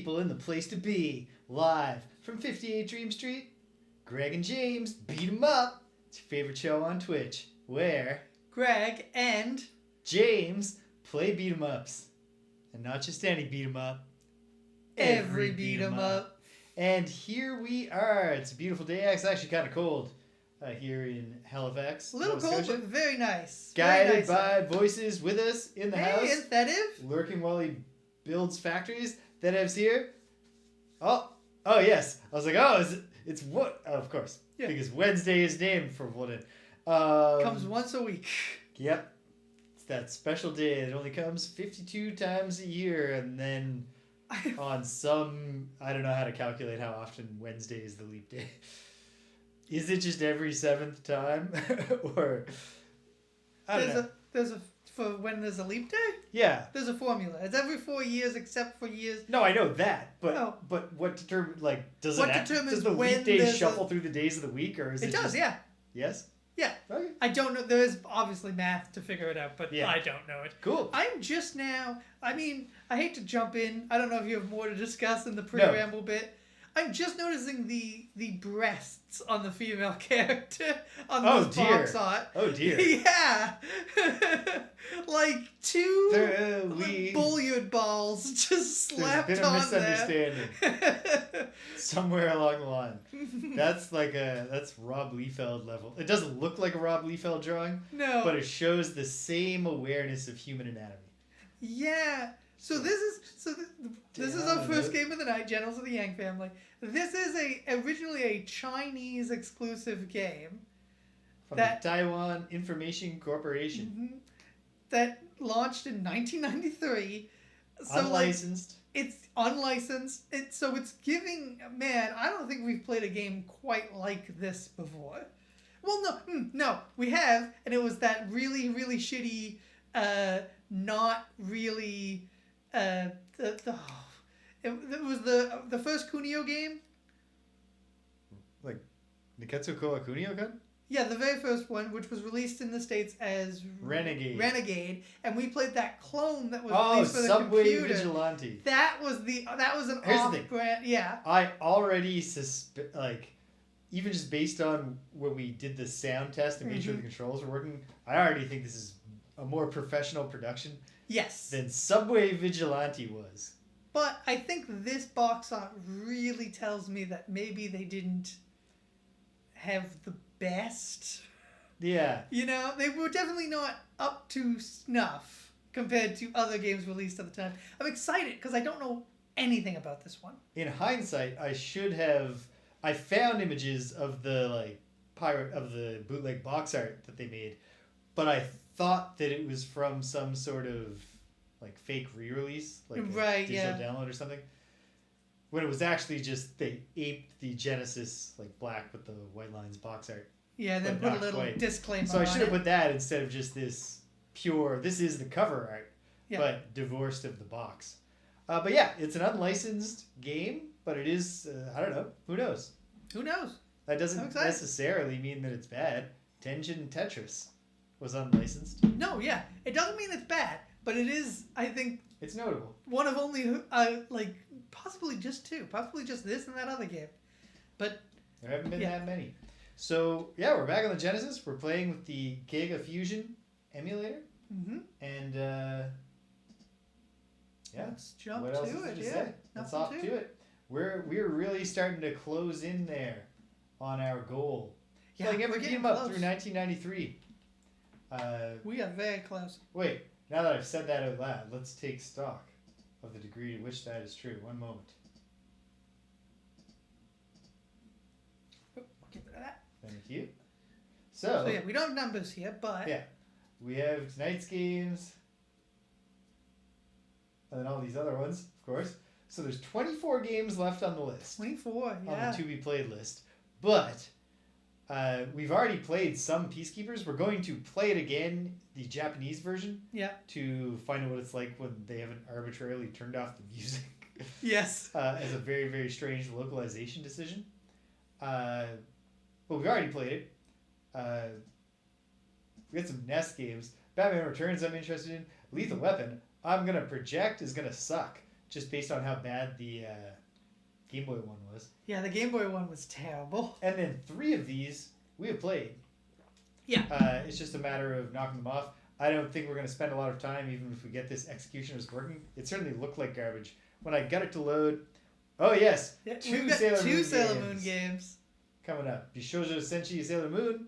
people in the place to be. Live from 58 Dream Street, Greg and James beat 'em up. It's your favorite show on Twitch, where Greg and James play beat 'em ups. And not just any beat 'em up. every beat 'em up. And here we are. It's a beautiful day. It's actually kind of cold here in Halifax. A little Nova cold, Scotia. but very nice. Guided very by voices with us in the house. Hey, Inthetiv. Lurking while he builds factories. Thetev's here. Oh yes. I was like, it's what? Oh, of course. Yeah. Because Wednesday is named for Wooden. Comes once a week. Yep. It's that special day. It only comes 52 times a year, and then on some, I don't know how to calculate how often Wednesday is the leap day. Is it just every 7th time? Or I don't know. There's a for when there's a leap day? Yeah. There's a formula. It's every 4 years except for years. No, I know that, but Oh. but what determines does the when leap days there's shuffle through the days of the week, or is it? It does, just... yeah. Yes. Yeah. Okay. I don't know. There is obviously math to figure it out, but Yeah. I don't know it. Cool. I'm just now. I mean, I hate to jump in. I don't know if you have more to discuss in the preamble bit. I'm just noticing the breasts on the female character on this box art. Oh dear. Yeah. Like two billiard balls just slapped There's been a on misunderstanding there. somewhere along the line. That's that's Rob Liefeld level. It doesn't look like a Rob Liefeld drawing, No. but it shows the same awareness of human anatomy. Yeah. So this is our first game of the night, Generals of the Yang family. This is originally a Chinese exclusive game From the Taiwan Information Corporation. That launched in 1993. So Unlicensed. It's unlicensed. So it's giving, man, I don't think we've played a game quite like this before. Well, no, we have, and it was that really, really shitty, not really, it was the first Kunio game. Like Niketsu Koa Kunio-kun? Yeah, the very first one, which was released in the States as Renegade, and we played that clone that was released for the Subway computer. Vigilante. That was an off-brand. Yeah. I already even just based on when we did the sound test and made sure the controls were working, I already think this is a more professional production. Yes. Than Subway Vigilante was. But I think this box art really tells me that maybe they didn't have the best. Yeah. They were definitely not up to snuff compared to other games released at the time. I'm excited because I don't know anything about this one. In hindsight, I found images of the bootleg box art that they made, but I thought that it was from some sort of fake re-release, like a digital download or something. When it was actually just they aped the Genesis black with the white lines box art. Yeah, then put a little disclaimer. So I should have put that instead of just this pure. This is the cover art, but divorced of the box. But yeah, it's an unlicensed game, but it is. I don't know. Who knows? Who knows? That doesn't necessarily mean that it's bad. Tenjin Tetris was unlicensed. No, yeah, it doesn't mean it's bad, but it is. I think it's notable. One of only possibly just two, possibly just this and that other game, but there haven't been that many. So yeah, we're back on the Genesis. We're playing with the Giga Fusion emulator, and let's jump what else to is it. to say? Let's hop to it. We're really starting to close in there on our goal. Yeah, we're getting up through 1993. We are very close. Wait, now that I've said that out loud, let's take stock of the degree to which that is true. One moment. Get rid of that. Thank you. So yeah, we don't have numbers here, but yeah, we have tonight's games, and then all these other ones, of course. So there's 24 games left on the list. 24, yeah. On the to be played list, but we've already played some Peacekeepers. We're going to play it again, the Japanese version. Yeah. To find out what it's like when they haven't arbitrarily turned off the music. Yes. As a very, very strange localization decision. But we've already played it. We got some NES games. Batman Returns I'm interested in. Lethal Weapon, I'm going to project, is going to suck. just based on how bad the Game Boy one was. Yeah, the Game Boy one was terrible. And then 3 of these we have played. Yeah. It's just a matter of knocking them off. I don't think we're going to spend a lot of time, even if we get this execution is working. It certainly looked like garbage. When I got it to load, oh yes, Yeah, 2 we've got Sailor two Moon Sailor games Moon games. coming up. Bishoujo Senshi Sailor Moon,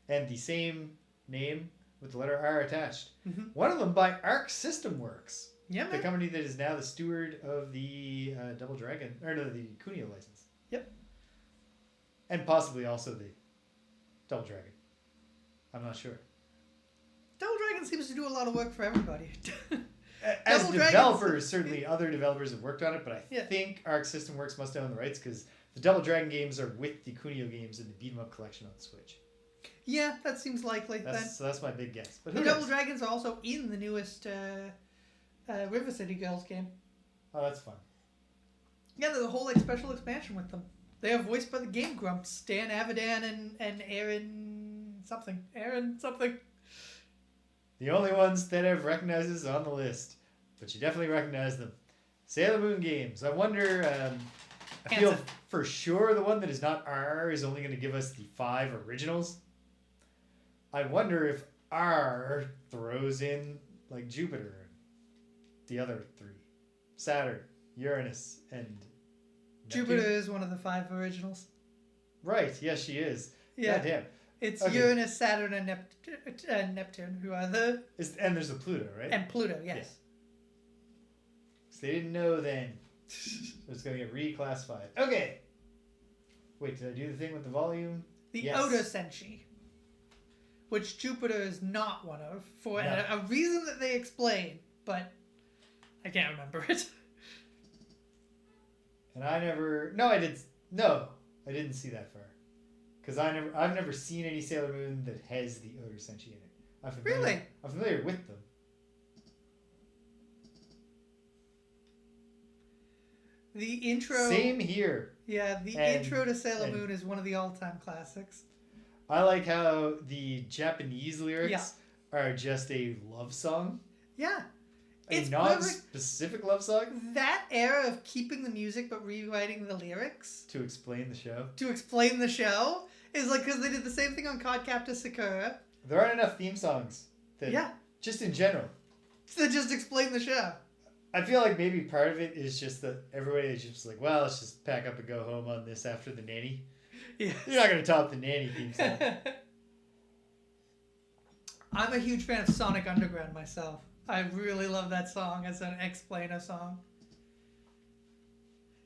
and the same name with the letter R attached. Mm-hmm. One of them by Arc System Works, Yeah, the man. company that is now the steward of the Double Dragon, or no, the Kunio license. Yep. And possibly also the Double Dragon. I'm not sure. Double Dragon seems to do a lot of work for everybody. As Double developers, Dragons- certainly other developers have worked on it, but I Yeah. think Arc System Works must own the rights because the Double Dragon games are with the Kunio games in the Beat 'em Up collection on the Switch. Yeah, that seems likely. Then So that's my big guess. But the who Double knows? Dragons are also in the newest River City Girls game. Oh, that's fun. Yeah, there's a whole special expansion with them. They are voiced by the Game Grumps, Dan Avidan and Aaron something. Aaron something. The only ones that have recognizes on the list, but you definitely recognize them. Sailor Moon games. I wonder. I feel Answer. for sure the one that is not R is only going to give us the 5 originals. I wonder if R throws in like Jupiter, and the other 3, Saturn, Uranus, and Jupiter Neptune. is one of the 5 originals. Right? Yes, she is. Yeah, God damn. it's Okay. Uranus, Saturn, and Neptune, who are the And there's the Pluto, right? and Pluto. Yes. So they didn't know then. It's going to get reclassified. Okay. Wait, did I do the thing with the volume? The Yes. Odo Senshi, which Jupiter is not one of, for No. a reason that they explain, but I can't remember it. And I never. No, I did. No, I didn't see that far. Because I've never seen any Sailor Moon that has the Odo Senshi in it. Really? I'm familiar with them. The intro. Same here. Yeah, the And- intro to Sailor and- Moon is one of the all-time classics. I like how the Japanese lyrics are just a love song. Yeah. A It's non-specific love song That era of keeping the music but rewriting the lyrics to explain the show. to explain the show is like because they did the same thing on Cardcaptor Sakura. There aren't enough theme songs. That, Yeah. Just in general. To just explain the show. I feel like maybe part of it is just that everybody is just like, well, let's just pack up and go home on this after the nanny. Yeah. You're not going to top the nanny theme song. I'm a huge fan of Sonic Underground myself. I really love that song as an explainer song.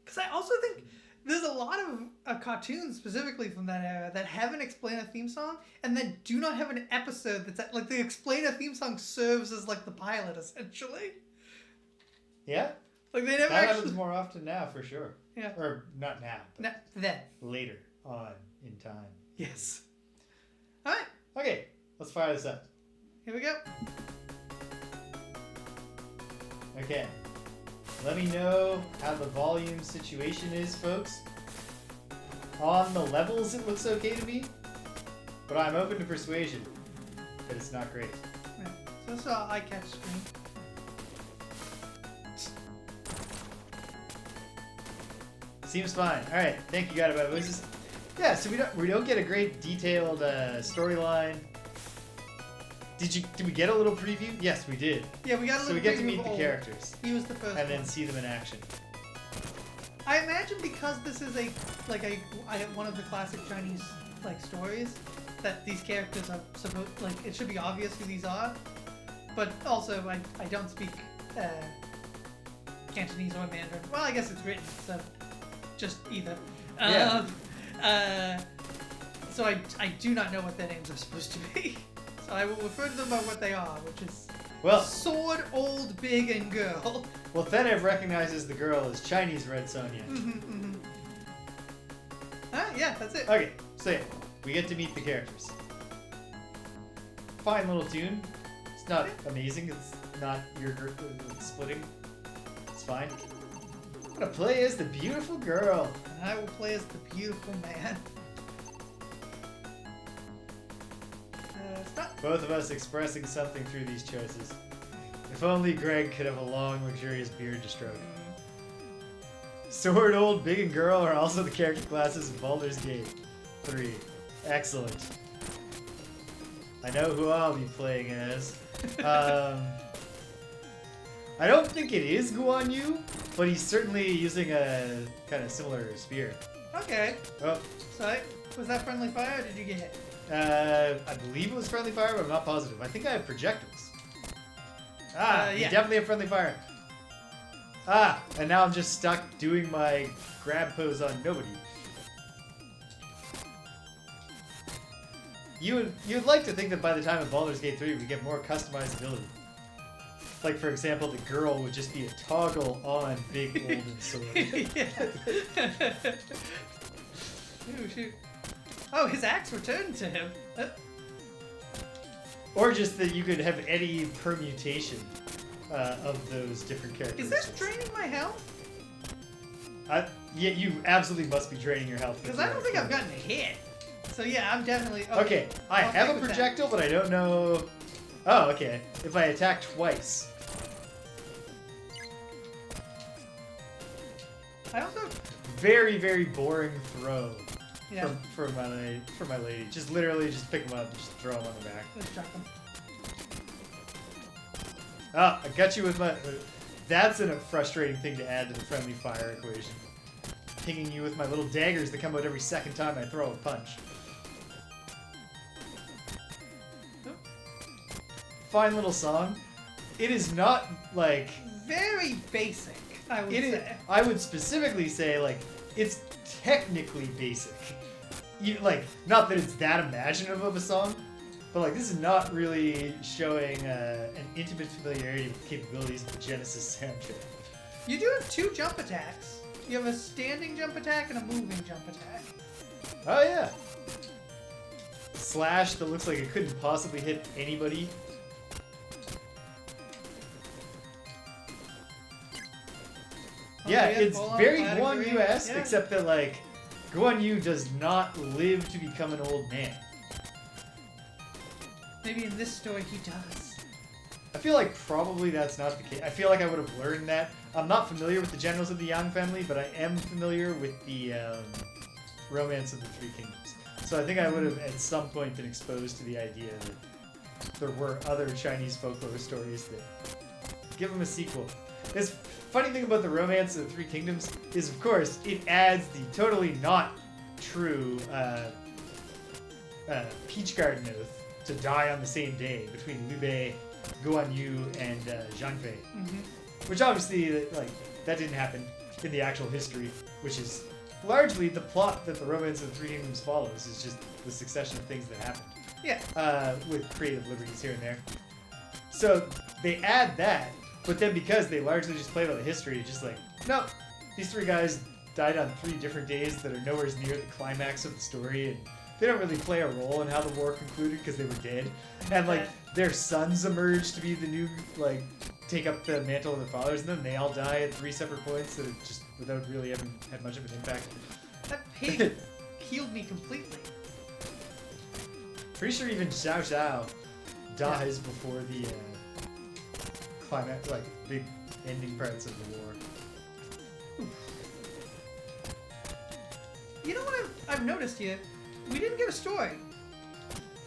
Because I also think there's a lot of cartoons specifically from that era that have an explainer theme song and then do not have an episode that's like the explainer theme song serves as like the pilot essentially. Yeah? Like they never That actually. happens more often now, for sure. Yeah. Or not now, but No, then. later on in time. Yes. All right. Okay, let's fire this up. Here we go. Okay. Let me know how the volume situation is, folks. On the levels, it looks okay to me, but I'm open to persuasion that it's not great. Yeah. So this is our eye-catch screen. Seems fine. All right, thank you, God. Yeah, so we don't get a great detailed storyline. Did we get a little preview? Yes, we did. Yeah, we got a little So we get to preview meet of the Old. characters He was the first and then one. see them in action. I imagine because this is one of the classic Chinese like stories that these characters are supposed it should be obvious who these are, but also I don't speak Cantonese or Mandarin. Well, I guess it's written, so just either. Yeah. So I do not know what their names are supposed to be. So I will refer to them by what they are, which is Well, Sword, Old, Big, and Girl. well, Thenev recognizes the girl as Chinese Red Sonja. Yeah, that's it. Okay, so yeah, we get to meet the characters. Fine little tune. It's not amazing. It's not your splitting. It's fine. I'm gonna play as the beautiful girl. And I will play as the beautiful man. Stop. Both of us expressing something through these choices. If only Greg could have a long, luxurious beard to stroke. Sword, Old, Big, and Girl are also the character classes in Baldur's Gate 3. Excellent. I know who I'll be playing as. I don't think it is Guan Yu, but he's certainly using a kind of similar spear. Okay. Oh. So, was that friendly fire or did you get hit? I believe it was friendly fire, but I'm not positive. I think I have projectiles. Yeah. You definitely have friendly fire. And now I'm just stuck doing my grab pose on nobody. You'd like to think that by the time of Baldur's Gate 3 we get more customizability. Like, for example, the girl would just be a toggle on Big Golden Sword. Ooh, shoot. Oh, his axe returned to him. Or just that you could have any permutation of those different Is characteristics. this draining my health? Yeah, you absolutely must be draining your health. Because I don't think I've gotten hit. So yeah, I'm definitely... Okay, I I'll have stick a with projectile, but I don't know... Oh, okay. If I attack twice. I also... Very, very boring throw Yeah. for my lady. Just literally just pick him up and just throw him on the back. Let's chuck him. Ah, I got you with my... That's a frustrating thing to add to the friendly fire equation. Pinging you with my little daggers that come out every second time I throw a punch. Fine little song. It is not, like... Very basic, I would say. I would specifically say, like, it's technically basic. Like, not that it's that imaginative of a song, but, like, this is not really showing an intimate familiarity with the capabilities of the Genesis soundtrack. You do have 2 jump attacks. You have a standing jump attack and a moving jump attack. Oh, yeah. Slash that looks like it couldn't possibly hit anybody. Yeah, it's very Guan Yu-esque, except that, like, Guan Yu does not live to become an old man. Maybe in this story he does. I feel like probably that's not the case. I feel like I would have learned that. I'm not familiar with the generals of the Yang family, but I am familiar with the romance of the Three Kingdoms. So I think I would have at some point been exposed to the idea that there were other Chinese folklore stories that give them a sequel. This funny thing about the romance of the Three Kingdoms is, of course, it adds the totally not true Peach Garden oath to die on the same day between Liu Bei, Guan Yu, and Zhang Fei. Mm-hmm. Which obviously, like, that didn't happen in the actual history, which is largely the plot that the romance of the Three Kingdoms follows, is just the succession of things that happened. Yeah. With creative liberties here and there. So they add that, but then because they largely just play by the history, just like, no, these 3 guys died on 3 different days that are nowhere near the climax of the story, and they don't really play a role in how the war concluded because they were dead. And, like, their sons emerged to be the new, like, take up the mantle of their fathers, and then they all die at 3 separate points that just without really having had much of an impact. That pig healed me completely. Pretty sure even Xiao Xiao dies before the climax, like, big ending parts of the war. You know what I've noticed here? We didn't get a story.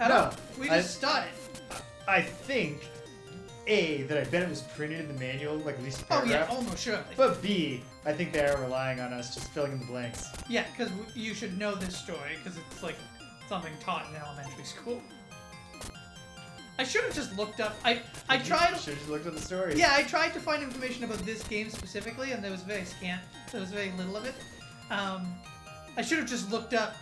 No. We just started. I think, A, that I bet it was printed in the manual, like at least a paragraph. Oh yeah, almost surely. But B, I think they are relying on us just filling in the blanks. Yeah, because you should know this story, because it's like something taught in elementary school. I should have just looked up. I tried. You should have just looked at the story. Yeah, I tried to find information about this game specifically, and there was very scant. There was very little of it. I should have just looked up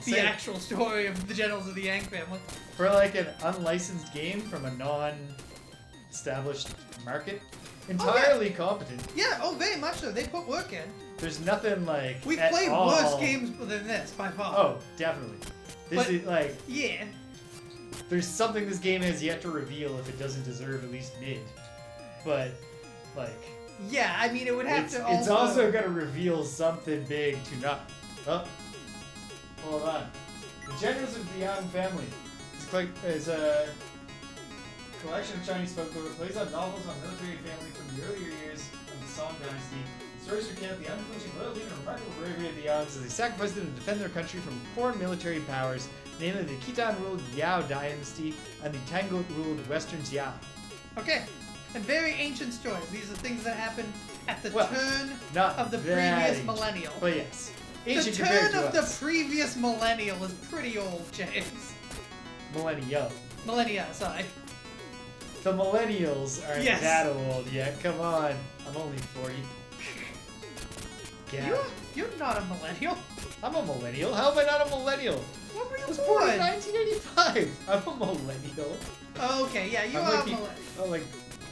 the actual story of the generals of the Yang family. For like an unlicensed game from a non-established market, entirely competent. Yeah, oh, very much so. They put work in. There's nothing like We've at played all... worse games than this by far. Oh, definitely. This is like yeah. There's something this game has yet to reveal if it doesn't deserve at least mid. But like. Yeah, I mean it would have to. It's also gonna reveal something big to not. Oh, hold on. The Generals of the Yang Family is a collection of Chinese folklore that plays on novels on military family from the earlier years of the Song Dynasty. It's Stories recount the unflinching loyalty and remarkable bravery of the Yongs as they sacrificed them to defend their country from foreign military powers, namely the Khitan-ruled Yao dynasty and the Tangut-ruled Western Xia. Okay. And very ancient stories. These are things that happened at the turn Not of the that previous ancient, millennial. But yes. The Ancient compared turn to of us. the previous millennial is pretty old, James. Millennial. Millennia, sorry. The millennials aren't Yes. that old yet. Come on. I'm only 40. Yeah. You're not a millennial. I'm a millennial. How am I not a millennial? What were you I was born? born in 1985. I'm a millennial. Oh, okay, yeah, you I'm are like a the- millennial. Oh, like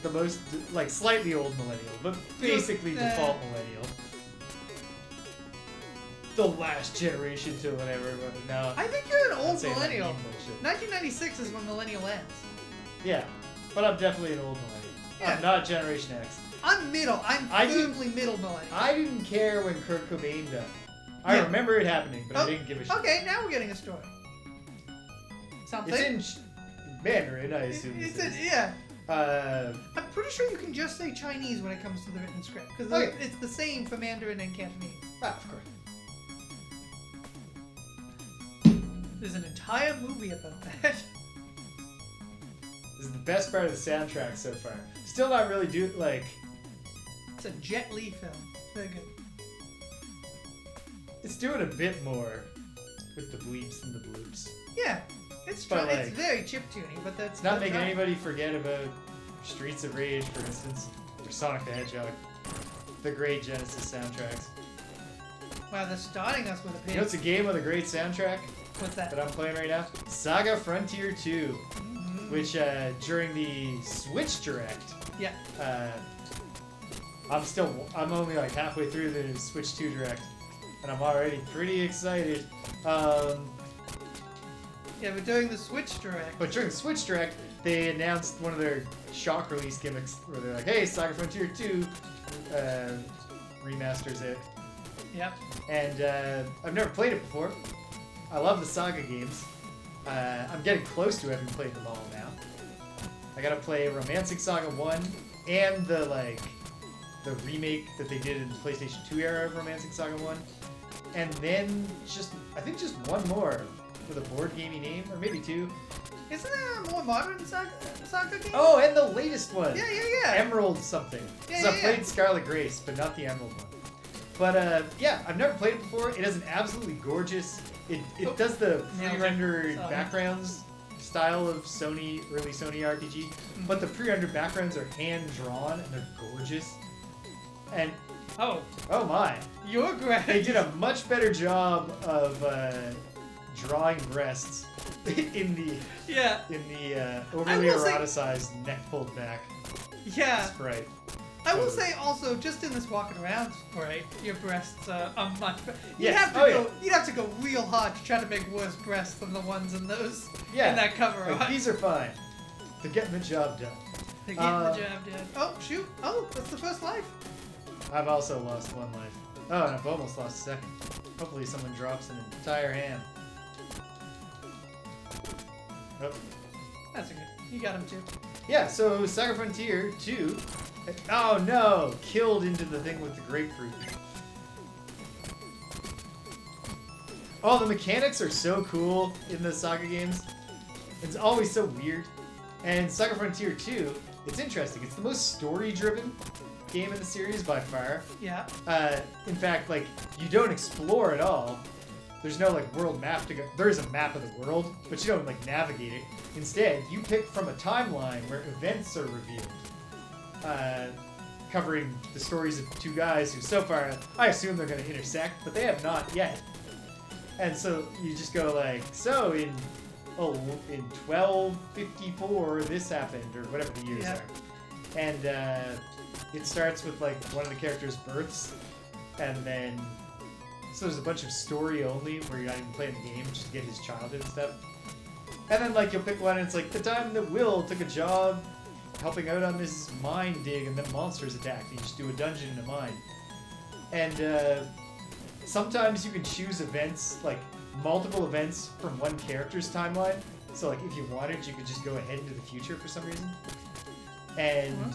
the most, like slightly old millennial, but basically You're, default millennial. The last generation to whatever, but no. I think you're an I'd old say that millennial. mean bullshit. 1996 is when millennial ends. Yeah, but I'm definitely an old millennial. Yeah. I'm not Generation X. I'm middle. I'm I firmly middle millennial. I didn't care when Kurt Cobain died. I Yeah. remember it happening, but Oh, I didn't give a shit. Okay, now we're getting a story. Something. It's in Mandarin, I assume. It's this in, is. yeah. Uh, I'm pretty sure you can just say Chinese when it comes to the written script because Okay. it's the same for Mandarin and Cantonese. of course. There's an entire movie about that. This is the best part of the soundtrack so far. Still not really like. It's a Jet Li film. Very good. It's doing a bit more with the bleeps and the bloops. Yeah, it's But, it's like, very chiptune, but that's It's not that's making right. anybody forget about Streets of Rage, for instance, or Sonic the Hedgehog. The great Genesis soundtracks. Wow, they're starting us with a You pig. know what's a game with a great soundtrack What's that? that I'm playing right now? Saga Frontier 2, Mhm. which during the Switch Direct, Yeah. I'm only like halfway through the Switch 2 Direct, and I'm already pretty excited. Yeah, we're doing the Switch Direct. But during the Switch Direct, they announced one of their shock release gimmicks where they're like, hey, Saga Frontier 2 remasters it. Yep. And I've never played it before. I love the Saga games. I'm getting close to having played them all now. I gotta play Romancing Saga 1 and the remake that they did in the PlayStation 2 era of Romancing Saga 1. And then I think just one more with a board gamey name, or maybe two. Isn't there a more modern Saga game? Oh, and the latest one. Yeah. Emerald something. Yeah, 'Cause I yeah, played yeah. Scarlet Grace, but not the Emerald one. But yeah, I've never played it before. It has an absolutely gorgeous. It does the Nailed it. pre-rendered Sorry. backgrounds style of early Sony RPG, but the pre-rendered backgrounds are hand drawn and they're gorgeous. And Oh, oh my, you're great. they did a much better job of drawing breasts in the Yeah. overly will say- eroticized neck pulled back Yeah. sprite. I will say also, just in this walking around sprite, your breasts are much better. Yes. You'd have to go real hard to try to make worse breasts than the ones in those Yeah. in that cover Like, art. these are fine. They're getting the job done. They're getting the job done. Oh shoot! Oh, that's the first life. I've also lost one life. Oh, and I've almost lost a second. Hopefully someone drops an entire ham. Oh. That's a good. You got him too. Yeah, so Saga Frontier 2. Oh no! Killed into the thing with the grapefruit. Oh, the mechanics are so cool in the Saga games. It's always so weird. And Saga Frontier 2, it's interesting. It's the most story-driven game in the series by far. Yeah. In fact, like, you don't explore at all. There's no, like, world map to go. There is a map of the world, but you don't, like, navigate it. Instead, you pick from a timeline where events are revealed. Covering the stories of two guys who, so far, I assume they're going to intersect, but they have not yet. And so you just go, like, so in 1254, this happened, or whatever the years Yeah. are. And it starts with, like, one of the characters' births, and then so there's a bunch of story only where you're not even playing the game, just to get his childhood and stuff. And then, like, you'll pick one and it's like the time that Will took a job helping out on this mine dig and then monsters attacked. You just do a dungeon in a mine. And sometimes you can choose events, like multiple events from one character's timeline. So, like, if you wanted, you could just go ahead into the future for some reason. And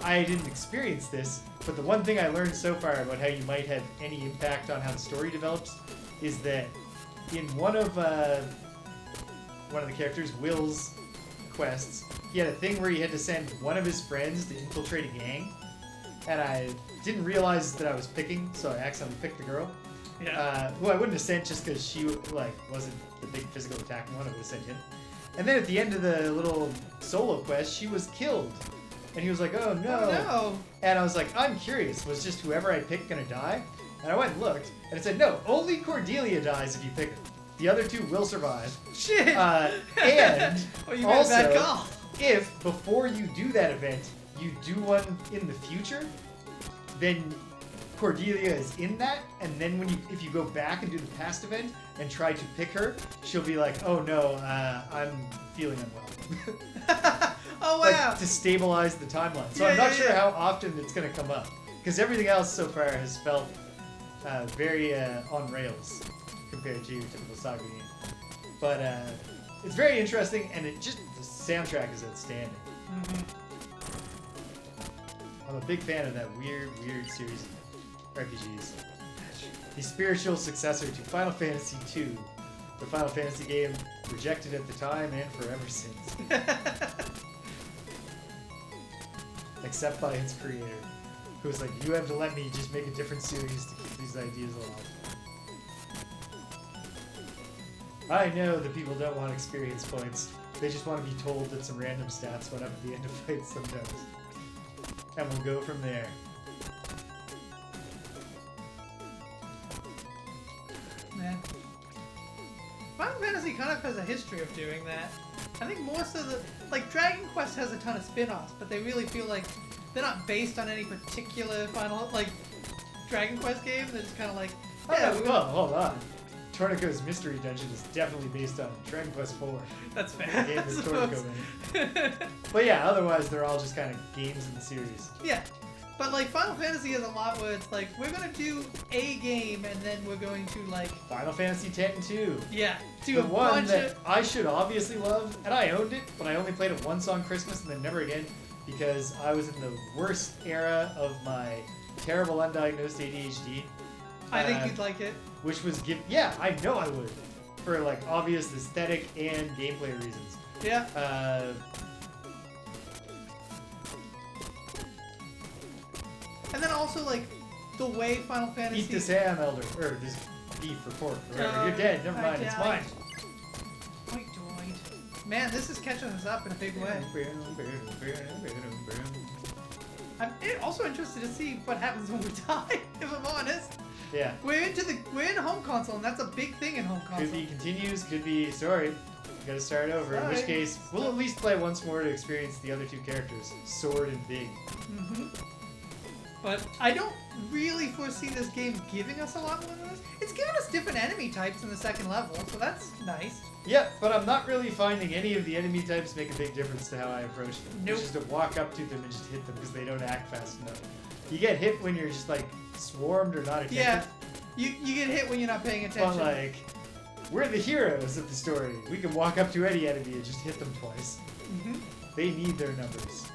I didn't experience this, but the one thing I learned so far about how you might have any impact on how the story develops is that in one of the characters, Will's quests, he had a thing where he had to send one of his friends to infiltrate a gang, and I didn't realize that I was picking, so I accidentally picked the girl. Yeah. Who I wouldn't have sent just because she wasn't the big physical attacking one. I would have sent him. And then at the end of the little solo quest, she was killed. And he was like, oh no. Oh no. And I was like, I'm curious, was just whoever I picked gonna die? And I went and looked, and it said, no, only Cordelia dies if you pick her. The other two will survive. Shit. And oh, you made a bad call. If before you do that event, you do one in the future, then Cordelia is in that, and then if you go back and do the past event and try to pick her, she'll be like, oh no, I'm feeling unwell. Oh wow. Like, to stabilize the timeline. So Yeah, I'm not yeah, sure yeah. how often it's going to come up. Because everything else so far has felt very on rails compared to your typical Saga game. But it's very interesting, and the soundtrack is outstanding. Mm-hmm. I'm a big fan of that weird series of RPGs. The spiritual successor to Final Fantasy II, the Final Fantasy game rejected at the time and forever since. Except by its creator, who was like, you have to let me just make a different series to keep these ideas alive. I know that people don't want experience points. They just want to be told that some random stats went up at the end of fights sometimes. And we'll go from there. Man. Final Fantasy kind of has a history of doing that. I think more so that, like, Dragon Quest has a ton of spin-offs, but they really feel like they're not based on any particular Dragon Quest game. They're just kind of like, yeah, well, hold on. Tornico's Mystery Dungeon is definitely based on Dragon Quest IV. That's fair. The game with Tornico in it. But yeah, otherwise they're all just kind of games in the series. Yeah. But like Final Fantasy has a lot where it's like, we're gonna do a game and then we're going to like Final Fantasy X and 2. Yeah. Do The a one bunch that of I should obviously love, and I owned it, but I only played it once on Christmas and then never again because I was in the worst era of my terrible undiagnosed ADHD. I think you'd like it. Which was yeah, I know I would. For like obvious aesthetic and gameplay reasons. Yeah. And then also like the way Final Fantasy. Eat this ham, Elder. Or this beef or pork. Or whatever. You're dead. Never mind. It's mine. Doink, doink. Man, this is catching us up in a big way. I'm also interested to see what happens when we die, if I'm honest. Yeah. We're in home console, and that's a big thing in home console. Could be continues, could be sorry. Gotta start over. In which case, we'll at least play once more to experience the other two characters, Sword and Big. Mm-hmm. But I don't really foresee this game giving us a lot more than this. It's giving us different enemy types in the second level, so that's nice. Yeah, but I'm not really finding any of the enemy types make a big difference to how I approach them. Nope. It's just to walk up to them and just hit them because they don't act fast enough. You get hit when you're just like swarmed or not attentive. Yeah, you get hit when you're not paying attention. But like, we're the heroes of the story. We can walk up to any enemy and just hit them twice. Mm-hmm. They need their numbers.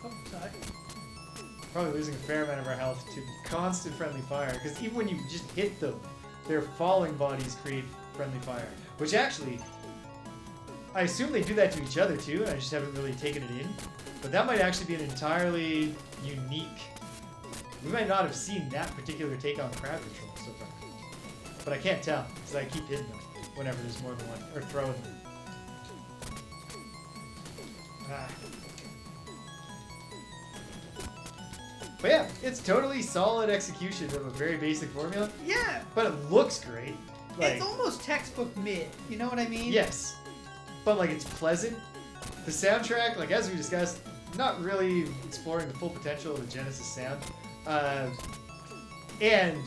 Oh, sorry. Probably losing a fair amount of our health to constant friendly fire, because even when you just hit them, their falling bodies create friendly fire. Which actually, I assume they do that to each other too, and I just haven't really taken it in. But that might actually be an entirely unique... We might not have seen that particular take on crowd control so far. But I can't tell, because I keep hitting them whenever there's more than one, or throwing them. Ah. But yeah, it's totally solid execution of a very basic formula. Yeah. But it looks great. Like, It's almost textbook mid. You know what I mean? yes. But like, it's pleasant. The soundtrack, like as we discussed, not really exploring the full potential of the Genesis sound. And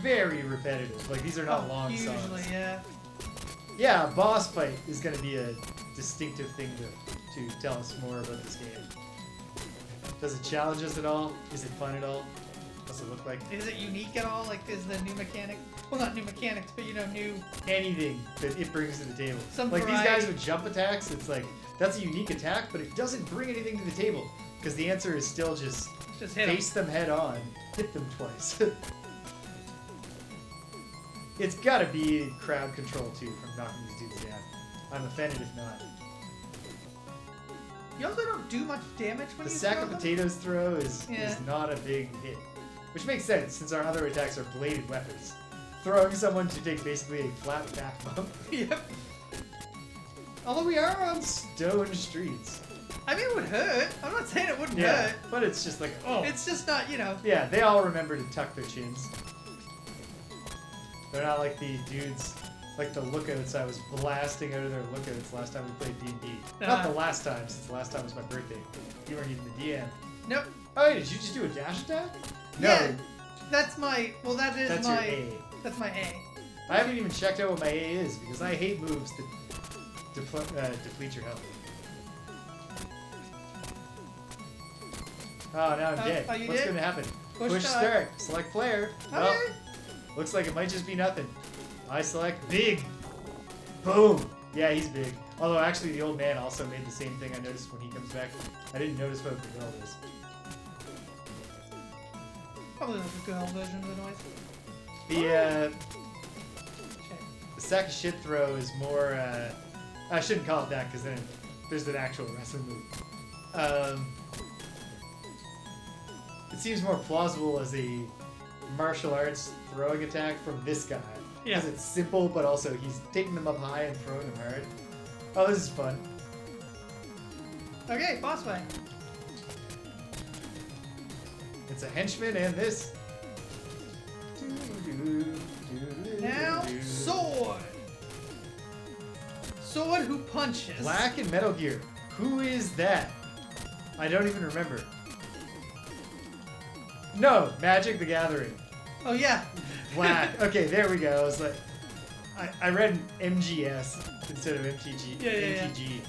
very repetitive. Like, these are not long usually, songs. yeah. Yeah, a boss fight is going to be a distinctive thing to tell us more about this game. Does it challenge us at all? Is it fun at all? supposed to look like. Is it unique at all? Like, is the new mechanic? Well, not new mechanics, but new. Anything that it brings to the table. Some like variety. these guys with jump attacks, it's like that's a unique attack, but it doesn't bring anything to the table because the answer is still just Just hit face them head on, hit them twice. It's got to be crowd control too from knocking these dudes down. I'm offended if not. You also don't do much damage when The you sack throw of them? potatoes throw is Yeah. not a big hit, which makes sense since our other attacks are bladed weapons. Throwing someone to take basically a flat back bump. Yep. Although we are on stone streets. I mean, it would hurt. I'm not saying it wouldn't Yeah, hurt. but it's just like, oh. It's just not, Yeah, they all remember to tuck their chins. They're not like the dudes, like the lookouts I was blasting out of their lookouts last time we played D&D. Not the last time, since the last time was my birthday. You weren't even the DM. Nope. Oh, did you just do a dash attack? No. Yeah, that's my. Well, that is That's my. your A. That's my A. I haven't even checked out what my A is because I hate moves that deplete your health. Oh, now I'm dead. Are you What's dead? going to happen? Push start. Select player. Okay. Well, looks like it might just be nothing. I select big. Boom. Yeah, he's big. Although actually the old man also made the same thing I noticed when he comes back. I didn't notice what the girl is. Probably like a girl version of the noise. The sack of shit throw is more, I shouldn't call it that because then there's an actual wrestling move. It seems more plausible as a martial arts throwing attack from this guy. Yeah. Because it's simple, but also he's taking them up high and throwing them hard. Oh, this is fun. Okay, boss fight. It's a henchman and this. Now, sword. Sword who punches. Black and Metal Gear. Who is that? I don't even remember. No, Magic the Gathering. Oh yeah. Black. Okay, there we go. I was like, I read MGS instead of MTG. Yeah. MTG.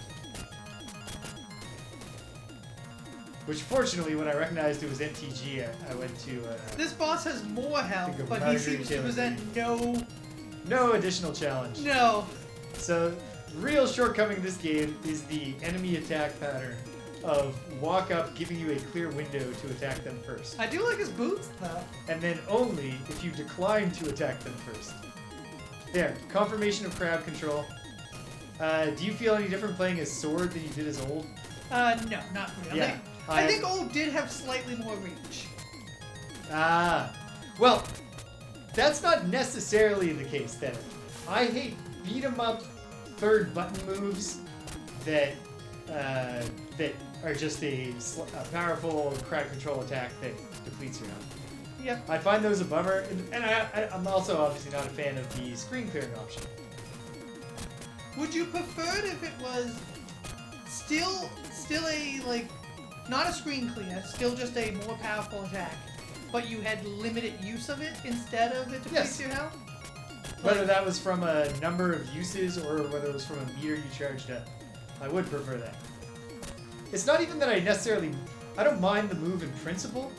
Which fortunately, when I recognized it was MTG, I went to. This boss has more health, Think of but he Marjorie seems to Taylor present Greene. No additional challenge. no. So, real shortcoming of this game is the enemy attack pattern of walk up, giving you a clear window to attack them first. I do like his boots though. And then only if you decline to attack them first. There, confirmation of crowd control. Do you feel any different playing as Sword than you did as Old? No, not really. Yeah, I think Old did have slightly more reach. Ah, well, that's not necessarily the case then. I hate beat 'em up third button moves that that are just a powerful crowd control attack that depletes your health. Yep. I find those a bummer, and I'm also obviously not a fan of the screen clearing option. Would you prefer it if it was still a like not a screen clear, still just a more powerful attack, but you had limited use of it instead of it depletes Yes. your health? Whether that was from a number of uses or whether it was from a meter you charged up, I would prefer that. It's not even that I don't mind the move in principle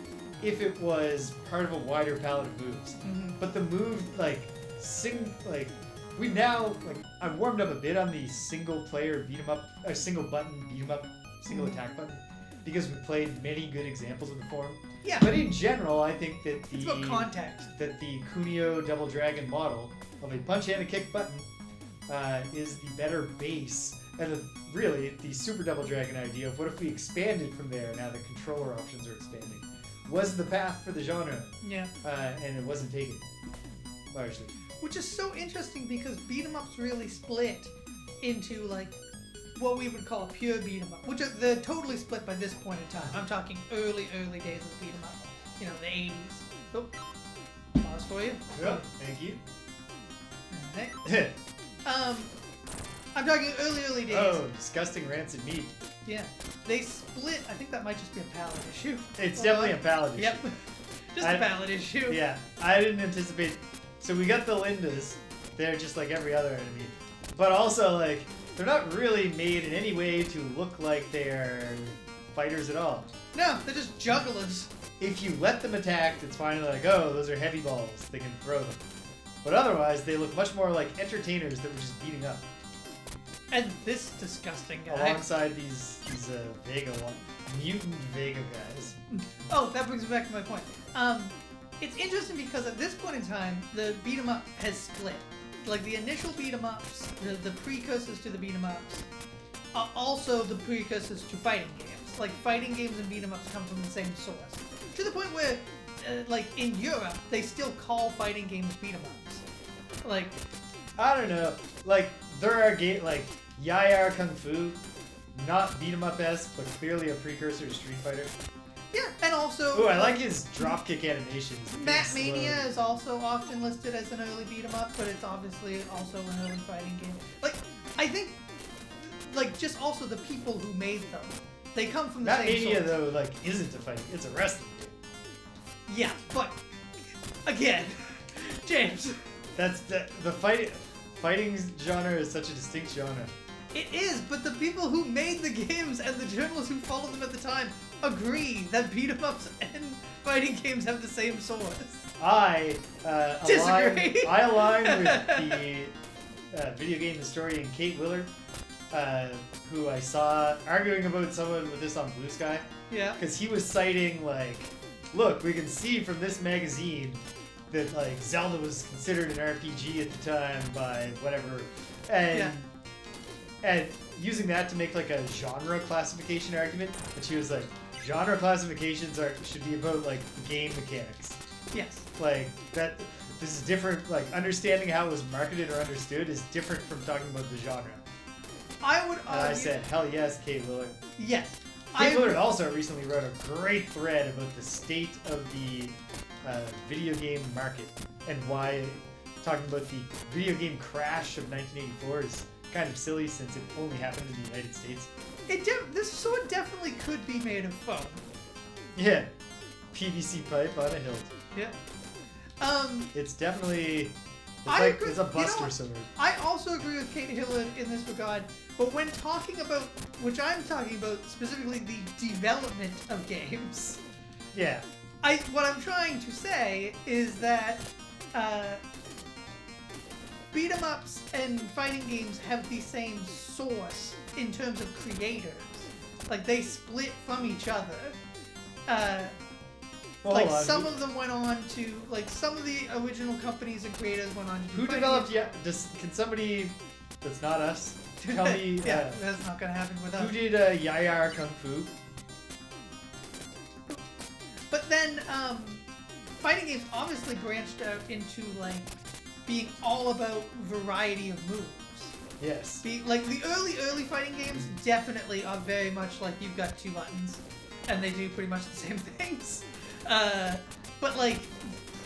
if it was part of a wider palette of moves. Mm-hmm. But the move, I've warmed up a bit on the single player beat 'em up, single button beat 'em up, single attack button, because we played many good examples in the form. Yeah. But in general, I think that It's about context. that the Kunio Double Dragon model of a punch and a kick button is the better base. And really, the Super Double Dragon idea of what if we expanded from there, now the controller options are expanding, was the path for the genre, Yeah. and it wasn't taken, largely. Which is so interesting because beat 'em ups really split into like what we would call a pure beat 'em up, which are, they're totally split by this point in time. I'm talking early days of beat 'em up, the 80s. Oh, pause for you. Yeah, thank you. Okay. I'm talking early days. Oh, disgusting rancid meat. Yeah, they split. I think that might just be a palette issue. It's definitely a palette issue. Yep, just a palette issue. Yeah, I didn't anticipate. So we got the Lindas. They're just like every other enemy. But also, like, they're not really made in any way to look like they're fighters at all. No, they're just jugglers. if you let them attack, it's finally like, oh, those are heavy balls. They can throw them. But otherwise, they look much more like entertainers that were just beating up. And this disgusting guy. Alongside these Vega one, mutant Vega guys. Oh, that brings me back to my point. It's interesting because at this point in time, the beat 'em up has split. Like the initial beat 'em ups, the precursors to the beat 'em ups, are also the precursors to fighting games. Like fighting games and beat 'em ups come from the same source. To the point where, like in Europe, they still call fighting games beat 'em ups. Like, I don't know. Like there are like Yaya Kung Fu, not beat 'em up esque, but clearly a precursor to Street Fighter. yeah, and also. Ooh, I like his dropkick animations. Mat Mania is also often listed as an early beat 'em up, but it's obviously also an early fighting game. Like, I think, like, just also the people who made them, they come from the Mat same Mania source. though, like, isn't a fight; it's a wrestling game. Yeah, but again, James, That's the fighting genre is such a distinct genre. it is. But the people who made the games and the journalists who followed them at the time agree that beat 'em ups and fighting games have the same source. I Disagree. I align with the video game historian Kate Willard, who I saw arguing about someone with this on Blue Sky, Yeah. because he was citing like, look, we can see from this magazine that like Zelda was considered an RPG at the time by whatever, and using that to make like a genre classification argument, and she was like, genre classifications should be about like game mechanics. Yes. Like that, this is different. Like understanding how it was marketed or understood is different from talking about the genre. I would And argue. I said, hell yes, Kate Willard. Yes. Kate Willard also recently wrote a great thread about the state of the video game market and why talking about the video game crash of 1984 is kind of silly since it only happened in the United States. This sword definitely could be made of foam. Yeah, PVC pipe on a hilt. Yeah. It's definitely I like agree. it's a You know buster what? sword. I also agree with Kate Hillard in this regard, but when talking about, which I'm talking about specifically the development of games, Yeah. what I'm trying to say is that beat 'em ups and fighting games have the same source in terms of creators. Like they split from each other. Well, Like hold on. some of them went on to, like some of the original companies and creators went on to do Who fighting developed? games. Yeah. Can somebody that's not us tell me? Yeah, that's not gonna happen with Who us. did Yaya Kung Fu? But then, fighting games obviously branched out into like being all about variety of moves. Yes. Like the early fighting games definitely are very much like you've got two buttons, and they do pretty much the same things. But like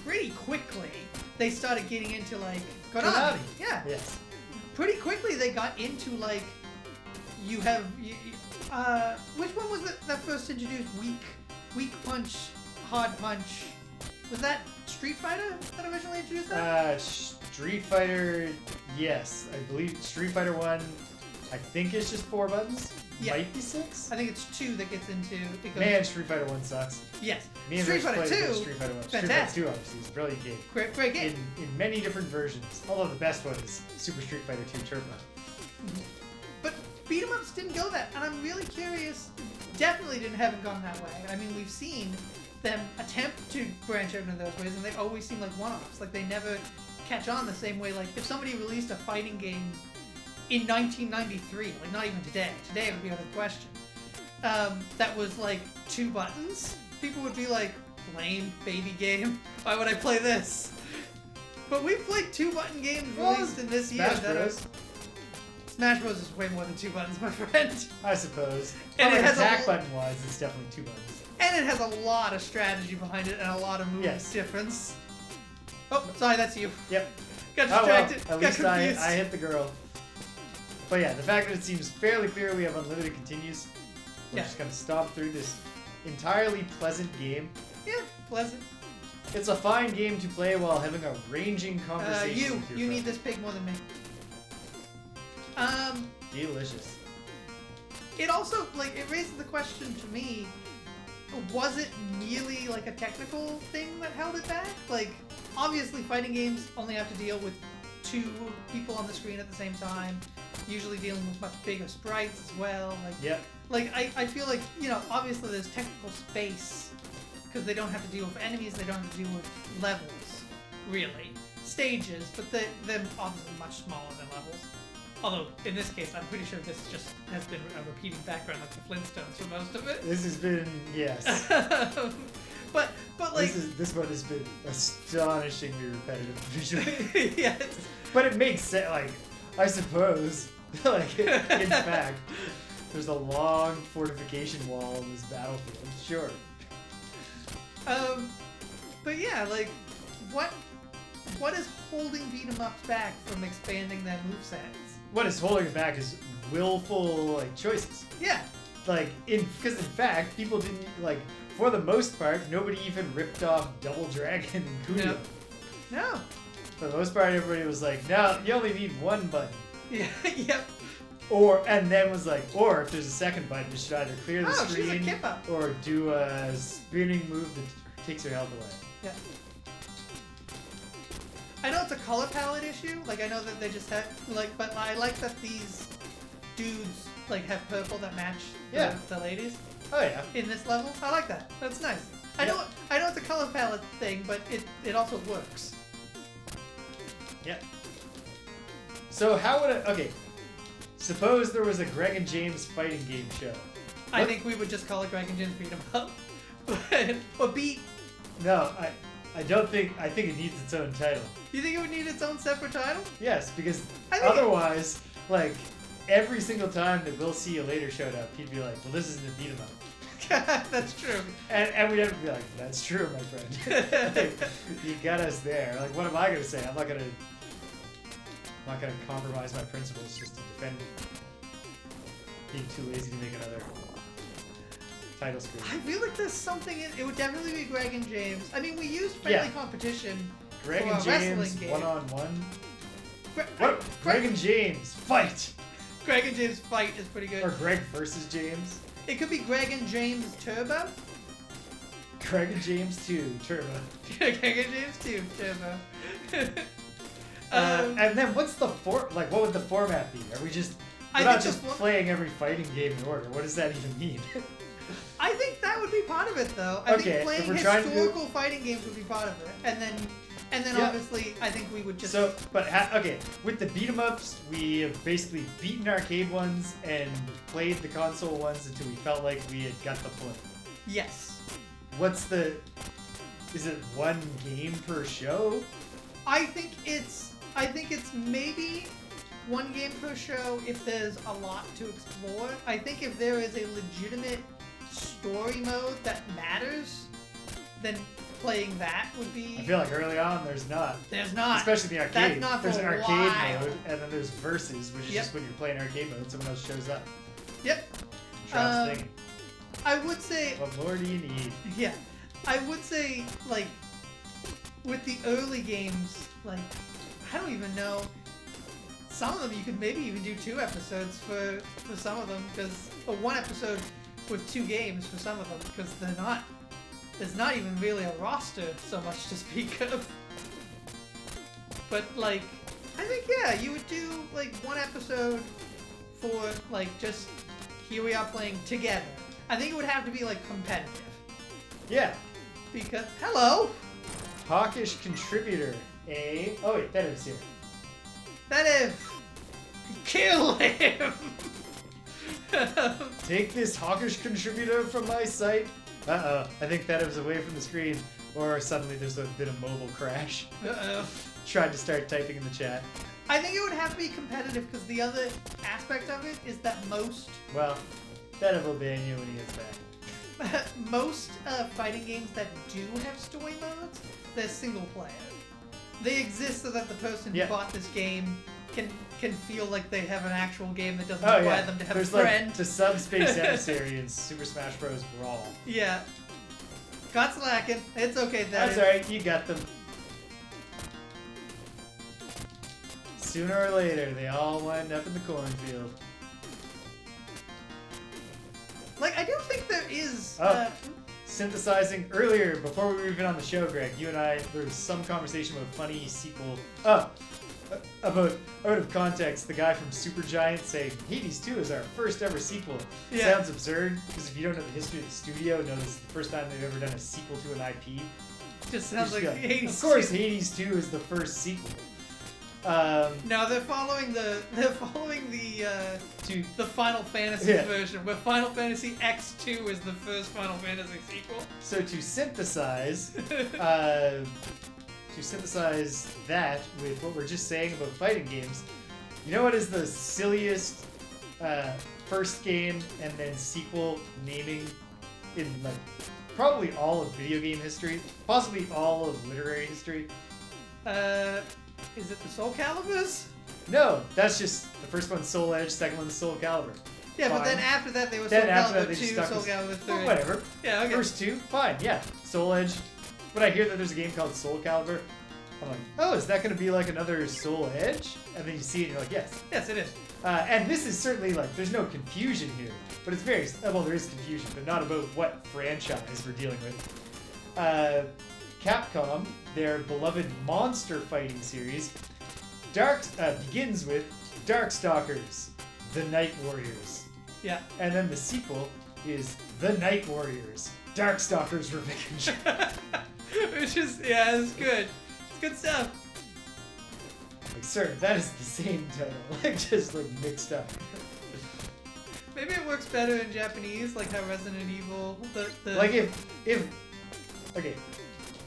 pretty quickly they started getting into like Konami. Yeah. Yes. Pretty quickly they got into like you have which one was that first introduced? Weak punch, hard punch. Was that Street Fighter that originally introduced that? Street Fighter. Yes, I believe Street Fighter 1. I think it's just 4 buttons. Yeah. Might be 6. I think it's 2 that gets into. It goes, Man, Street Fighter 1 sucks. yes. Me and Street Rich Fighter played a bit 2. of Street Fighter 1. Street Fantastic. Fighter 2 obviously is a brilliant game. Great game. In many different versions. Although the best one is Super Street Fighter 2 Turbo. But beat 'em ups didn't go that, and I'm really curious. Definitely haven't gone that way. I mean, we've seen them attempt to branch out in those ways, and they always seem like one-offs. Like they never catch on the same way. Like if somebody released a fighting game in 1993, like not even today. Today it would be out of question. That was like 2 buttons. People would be like, lame baby game. Why would I play this? But we've played 2-button games released in this year. Smash Bros. Smash Bros is way more than 2 buttons, my friend. I suppose. And But it like has attack a- button wise, it's definitely 2 buttons. And it has a lot of strategy behind it and a lot of move Yes. difference. Oh, sorry, that's you. Yep. Got Oh well, distracted. at got least confused. I hit the girl. But yeah, the fact that it seems fairly clear we have unlimited continues. We're Yeah. just gonna stomp through this entirely pleasant game. Yeah, pleasant. It's a fine game to play while having a ranging conversation with your You need friend. this pig more than me. Delicious. It also, like, it raises the question to me, was it merely like a technical thing that held it back? Like, obviously fighting games only have to deal with 2 people on the screen at the same time, usually dealing with much bigger sprites as well. Like, Yep. like I feel like, obviously there's technical space because they don't have to deal with enemies, they don't have to deal with levels, really. Stages, but they're obviously much smaller than levels. Although, in this case, I'm pretty sure this just has been a repeating background like the Flintstones for most of it. This has been, yes. but like... This one has been astonishingly repetitive visually. Yes. But it makes sense, like, I suppose, like, in fact, there's a long fortification wall in this battlefield, sure. But yeah, like, what is holding beat-em-ups back from expanding their movesets? What is holding it back is willful, like, choices. Yeah. Like, because in fact, people didn't, like, for the most part, nobody even ripped off Double Dragon and Kudo. No. For the most part, everybody was like, no, you only need one button. Yeah, yep. And then was like, or if there's a second button, you should either clear the She's a screen Kippa. or do a spinning move that takes her health away. Yeah. I know it's a color palette issue. Like, I know that they just have, like, but I like that these dudes, like, have purple that match the ladies. Oh, yeah. In this level. I like that. That's nice. I know it's a color palette thing, but it also works. Yeah. So how would okay, suppose there was a Greg and James fighting game show. I think we would just call it Greg and James Beat 'em Up. Or beat... No, I don't think, I think it needs its own title. You think it would need its own separate title? Yes, because otherwise, like, every single time that We'll See You Later showed up, he'd be like, well, this isn't a beat 'em up. That's true. And we'd have to be like, that's true, my friend. Like, you got us there. Like, what am I gonna say? I'm not gonna compromise my principles just to defend being too lazy to make another title screen. I feel like there's something in it. Would definitely be Greg and James. I mean, we used friendly competition. Greg for and a James wrestling game. one-on-one. Greg and James fight. Greg and James fight is pretty good. Or Greg versus James. It could be Greg and James Turbo. Greg and James 2 Turbo. Greg and James 2 Turbo. And then what's the what would the format be? Are we just we're not just playing every fighting game in order? What does that even mean? I think that would be part of it, though. I think playing historical fighting games would be part of it, and then obviously I think we would just. So, but with the beat 'em ups, we have basically beaten arcade ones and played the console ones until we felt like we had got the flow. Yes. Is it one game per show? I think it's maybe one game per show if there's a lot to explore. I think if there is a legitimate story mode that matters, then playing that would be... I feel like early on there's not. There's not. Especially in the arcade. That's not there's for an a arcade while. mode, and then there's versus, which is just when you're playing arcade mode, someone else shows up. Yep. Interesting. I would say... What more do you need? Yeah. I would say, like, with the early games, like, I don't even know. Some of them you could maybe even do 2 episodes for some of them, or 1 episode with 2 games for some of them, because there's not even really a roster so much to speak of. But, like, I think, yeah, you would do, like, 1 episode for, like, just, here we are playing together. I think it would have to be, like, competitive. Yeah. Because, hello! Hawkish contributor, Oh wait, that is here. That is... Kill him! Take this hawkish contributor from my site. Uh-oh, I think that was away from the screen. Or suddenly there's a bit of mobile crash. Uh-oh. Tried to start typing in the chat. I think it would have to be competitive because the other aspect of it is that most... Well, that will ban you when he gets back. Most fighting games that do have story modes, they're single player. They exist so that the person who bought this game can feel like they have an actual game that doesn't require them to have a friend. Like the Subspace Emissary in Super Smash Bros. Brawl. Yeah. Got slacking. It's okay. That's alright, you got them. Sooner or later, they all wind up in the cornfield. Like, I do think there is... synthesizing earlier, before we were even on the show, Greg, you and I, there was some conversation about a funny sequel. About, out of context, the guy from Supergiant saying Hades 2 is our first ever sequel. Yeah. Sounds absurd, because if you don't know the history of the studio, know this is the first time they've ever done a sequel to an IP. Just sounds like Hades. Of course, Hades 2 is the first sequel. No, they're following the Final Fantasy version, where Final Fantasy X2 is the first Final Fantasy sequel. So to synthesize that with what we're just saying about fighting games, you know what is the silliest first game and then sequel naming in like probably all of video game history, possibly all of literary history? Is it the Soul Calibers? No, that's just the first one's Soul Edge, second one's Soul Calibur. Yeah, Fine. but then after that they were Then Soul after that, Calibur they 2, stuck Soul with- Calibur 3. Well, whatever. Yeah, okay. First two, fine, yeah. Soul Edge. When I hear that there's a game called Soul Calibur, I'm like, oh, is that going to be like another Soul Edge? And then you see it and you're like, yes. Yes, it is. And this is certainly like, there's no confusion here, but it's very, well, there is confusion, but not about what franchise we're dealing with. Capcom, their beloved monster fighting series, begins with Darkstalkers, The Night Warriors. Yeah. And then the sequel is The Night Warriors, Darkstalkers Revenge. Which is, yeah, it's good. It's good stuff. Like, sir, that is the same title, like just like mixed up. Maybe it works better in Japanese, like how Resident Evil, the Like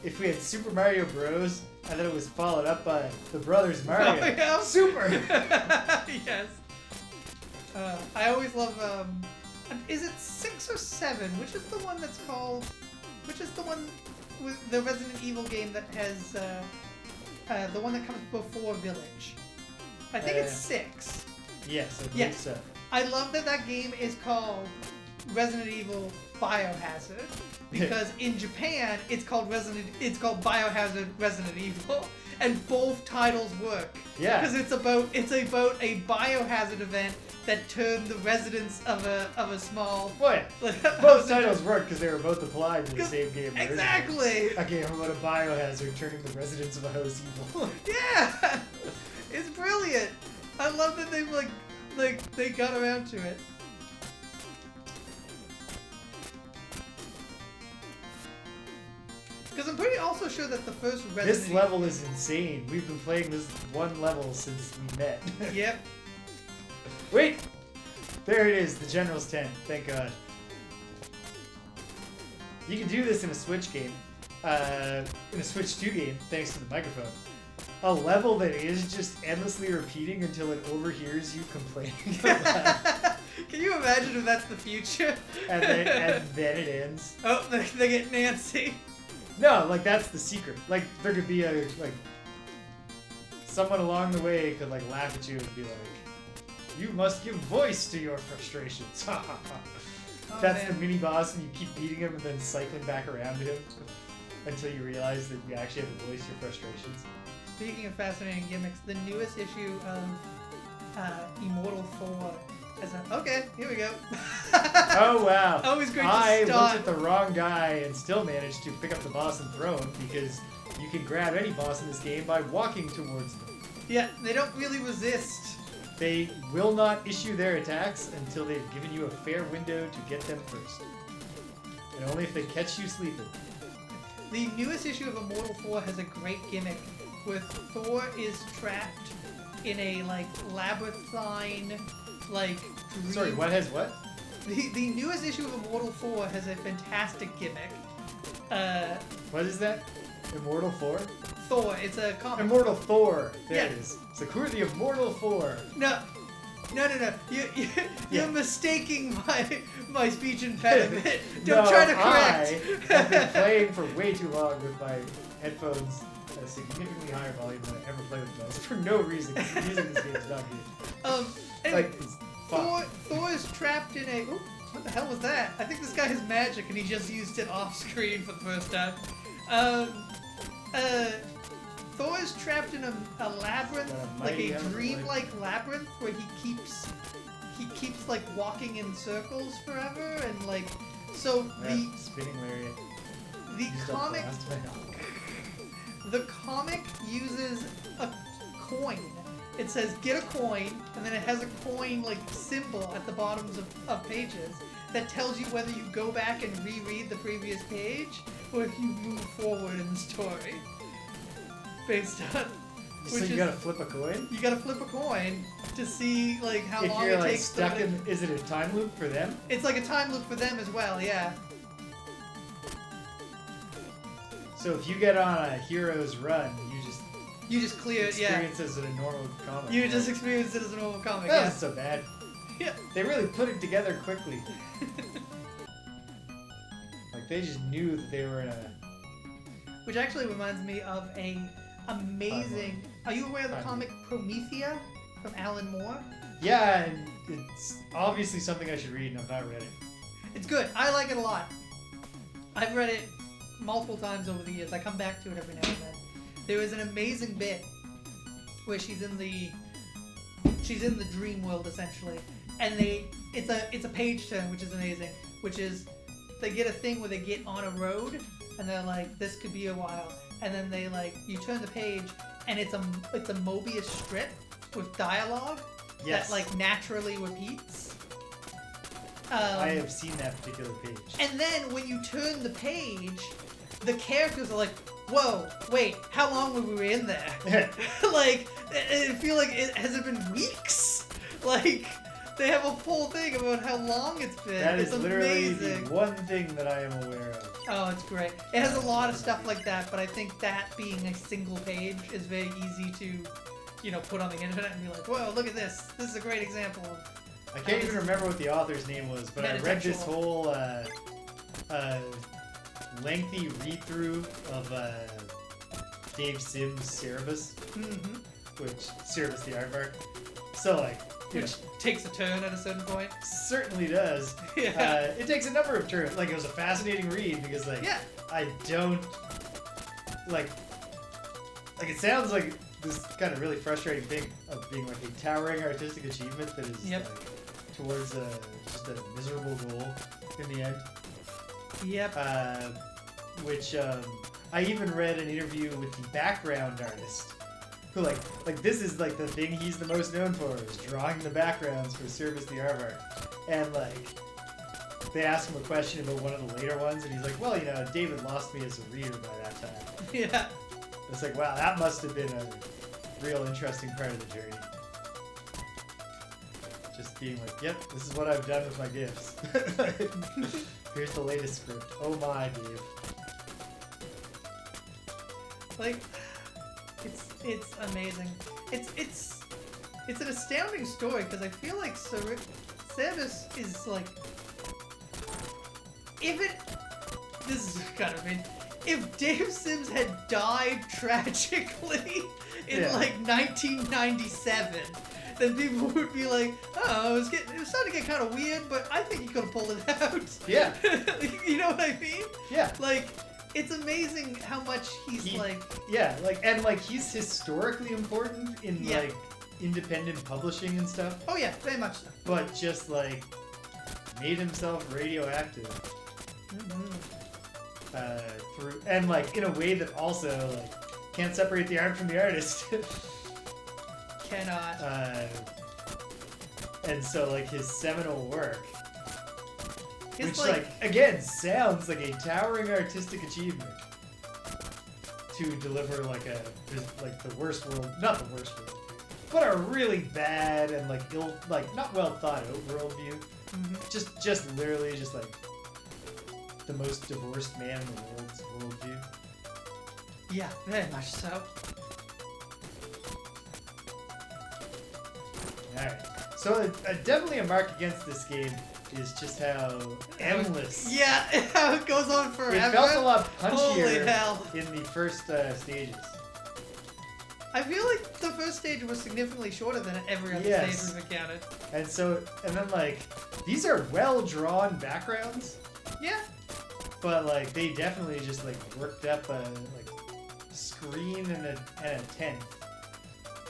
if we had Super Mario Bros. And then it was followed up by the Brothers Mario. Oh, yeah. Super! Yes. I always love, is it 6 or 7? Which is the one that's called, which is the one with the Resident Evil game that has, the one that comes before Village? I think it's 6. Yes, I think Yes. so. I love that that game is called Resident Evil Biohazard, because in Japan it's called Biohazard Resident Evil, and both titles work. Yeah. Because it's about a biohazard event that turned the residents of a small. Well, yeah. Both titles work because they were both applied to the same game. originally. Exactly. A game about a biohazard turning the residents of a house evil. Yeah. It's brilliant. I love that they got around to it. Because I'm pretty also sure that the first Resident This level is insane. We've been playing this one level since we met. Yep. Wait! There it is, the General's Tent. Thank God. You can do this in a Switch game. In a Switch 2 game, thanks to the microphone. A level that is just endlessly repeating until it overhears you complaining. Can you imagine if that's the future? and then it ends. Oh, they get Nancy. No, like that's the secret. Like there could be someone along the way could like laugh at you and be like, "You must give voice to your frustrations." That's man. the mini boss, and you keep beating him and then cycling back around to him until you realize that you actually have to voice your frustrations. Speaking of fascinating gimmicks, the newest issue of Immortal 4 has a... Okay, here we go. Oh wow! Always great to I start. looked at the wrong guy and still managed to pick up the boss and throw him because you can grab any boss in this game by walking towards them. Yeah, they don't really resist. They will not issue their attacks until they've given you a fair window to get them first. And only if they catch you sleeping. The newest issue of Immortal 4 has a great gimmick where Thor is trapped in a labyrinthine dream. Sorry, what has what? The newest issue of Immortal 4 has a fantastic gimmick. What is that? Immortal 4? Thor, it's a comic. Immortal Thor! There Yeah. it is. So who are the Immortal 4? No. You're mistaking my speech impediment. Don't try to correct. I have been playing for way too long with my headphones at a significantly higher volume than I ever play with those for no reason. The music in this game is not good. Anyway, It's fun. Thor is trapped in a. Ooh, what the hell was that? I think this guy has magic and he just used it off screen for the first time. Thor is trapped in a labyrinth, like a dreamlike labyrinth, where he keeps walking in circles forever, and So spinning lariat. the Used up comic last round. the comic uses a coin. It says get a coin, and then it has a coin like symbol at the bottoms of pages that tells you whether you go back and reread the previous page or if you move forward in the story. Based on So you gotta flip a coin? You gotta flip a coin to see like how If long you're it like takes. stuck in, is it a time loop for them? It's like a time loop for them as well, yeah. So if you get on a hero's run, You just clear it, yeah. experience as a normal comic. You just experience it as a normal comic, That yeah. wasn't so bad. Yeah. They really put it together quickly. Like they just knew that they were in a. Which actually reminds me of a amazing. Are you aware of the comic Promethea from Alan Moore? Yeah, and it's obviously something I should read, and I've not read it. It's good. I like it a lot. I've read it multiple times over the years. I come back to it every now and then. There is an amazing bit where she's in the dream world essentially, and it's a page turn, which is amazing. Which is they get a thing where they get on a road and they're like, this could be a while, and then they like you turn the page and it's a Mobius strip with dialogue Yes. that like naturally repeats. I have seen that particular page. And then when you turn the page, the characters are like, whoa, wait, how long were we in there? Like, I feel like has it been weeks? Like, they have a whole thing about how long it's been. That it's is literally amazing. the one thing that I am aware of. Oh, it's great. It has a lot of stuff like that, but I think that being a single page is very easy to, put on the internet and be like, whoa, look at this. This is a great example of... I can't even remember what the author's name was, but I read this whole lengthy read-through of Dave Sims' Cerebus, which Cerebus the Aardvark. So, like... Which takes a turn at a certain point. Certainly does. Yeah. It takes a number of turns. Like, it was a fascinating read because, like, Yeah. I don't... Like, it sounds like this kind of really frustrating thing of being, like, a towering artistic achievement that is, like, towards just a miserable goal in the end. Yep. Which, I even read an interview with the background artist who, like this is, like, the thing he's the most known for is drawing the backgrounds for Cerebus the Aardvark. And, like, they asked him a question about one of the later ones, and he's like, well, David lost me as a reader by that time. Yeah. It's like, wow, that must have been a real interesting part of the journey. Just being like, yep, this is what I've done with my gifts. Here's the latest script. Oh my, Dave. Like, it's amazing. It's an astounding story because I feel like Cerebus is like, this is kind of mean. If Dave Sims had died tragically in like 1997, then people would be like, oh, it was starting to get kind of weird, but I think he could have pulled it out. Yeah. You know what I mean? Yeah. Like, it's amazing how much he's like... Yeah, he's historically important in, like, independent publishing and stuff. Oh yeah, very much so. But just, like, made himself radioactive. Through, and, like, in a way that also, like, can't separate the art from the artist. Cannot. And so, like, his seminal work, which, like, again, sounds like a towering artistic achievement to deliver, like, the worst world, not the worst world, but a really bad and, like, not well thought out worldview. Just literally just, like, the most divorced man in the world's worldview. Yeah, very much so. Alright. So, definitely a mark against this game is just how endless. Yeah, how it goes on forever. It felt a lot punchier Holy hell. in the first stages. I feel like the first stage was significantly shorter than every other stage we've encountered. And then, like, these are well-drawn backgrounds. Yeah. But, like, they definitely just, like, worked up a, like, screen and a tent.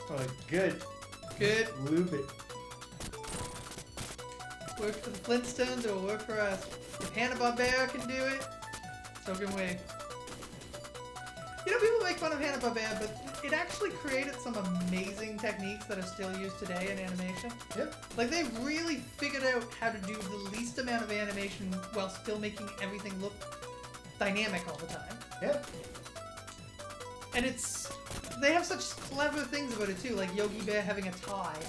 Or, like, good. Lube it. Work for the Flintstones or work for us. If Hanna-Barbera can do it, so can we. You know, people make fun of Hanna-Barbera, but it actually created some amazing techniques that are still used today in animation. Yep. Like, they've really figured out how to do the least amount of animation while still making everything look dynamic all the time. Yep. And they have such clever things about it, too. Like, Yogi Bear having a tie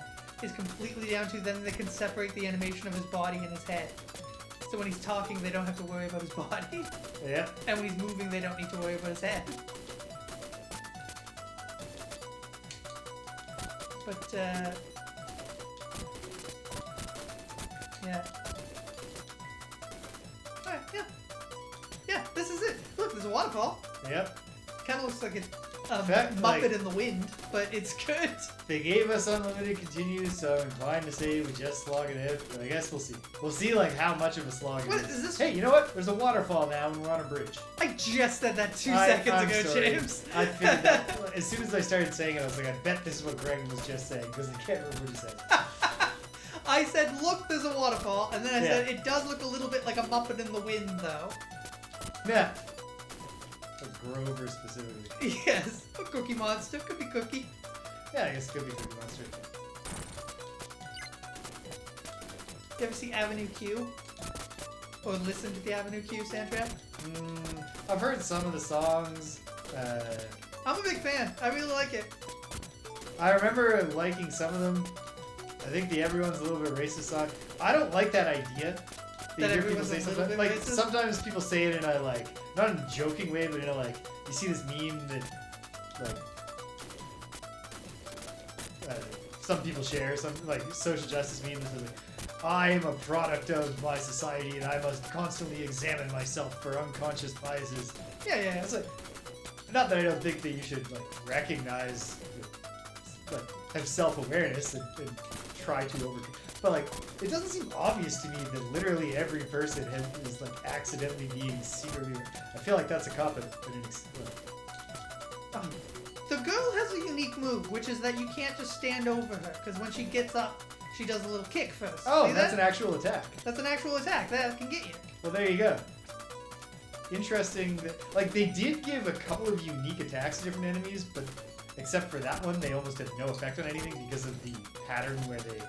is completely down to then they can separate the animation of his body and his head. So when he's talking, they don't have to worry about his body. Yeah. And when he's moving, they don't need to worry about his head. But, yeah. Alright, yeah. Yeah, this is it. Look, there's a waterfall. Yep. Kind of looks like a fact, Muppet like- in the wind, but it's good. They gave us unlimited continues, so I'm inclined to say we just slog it out, but I guess we'll see. We'll see, like, how much of a slog it What is. is this? Hey, you know what? There's a waterfall now and we're on a bridge. I just said that 2 I'm seconds ago, sorry. James. I figured that. As soon as I started saying it, I was like, I bet this is what Greg was just saying, because I can't remember what he said. I said, look, there's a waterfall, and then I Yeah. said, it does look a little bit like a Muppet in the wind, though. Yeah. Or Grover specifically. Yes, a Cookie Monster. Could be Cookie. Yeah, I guess it could be Cookie Monster. You ever see Avenue Q? Or listen to the Avenue Q soundtrack? I've heard some of the songs. I'm a big fan. I really like it. I remember liking some of them. I think the Everyone's a Little Bit Racist song. I don't like that idea. That you hear people everyone's say a little sometimes, bit like racist? sometimes people say it in a like not in a joking way, but in a like you see this meme that like some people share, some like social justice meme that says like, I am a product of my society and I must constantly examine myself for unconscious biases. Yeah, yeah. It's like, not that I don't think that you should like recognize, like have self-awareness and try to overcome. But like, it doesn't seem obvious to me that literally every person is like accidentally being secretly. I feel like that's a cop out. The girl has a unique move, which is that you can't just stand over her, because when she gets up, she does a little kick first. Oh, See that's that? an actual attack. That's an actual attack. That can get you. Well, there you go. Interesting that, like, they did give a couple of unique attacks to different enemies, but except for that one, they almost had no effect on anything because of the pattern where they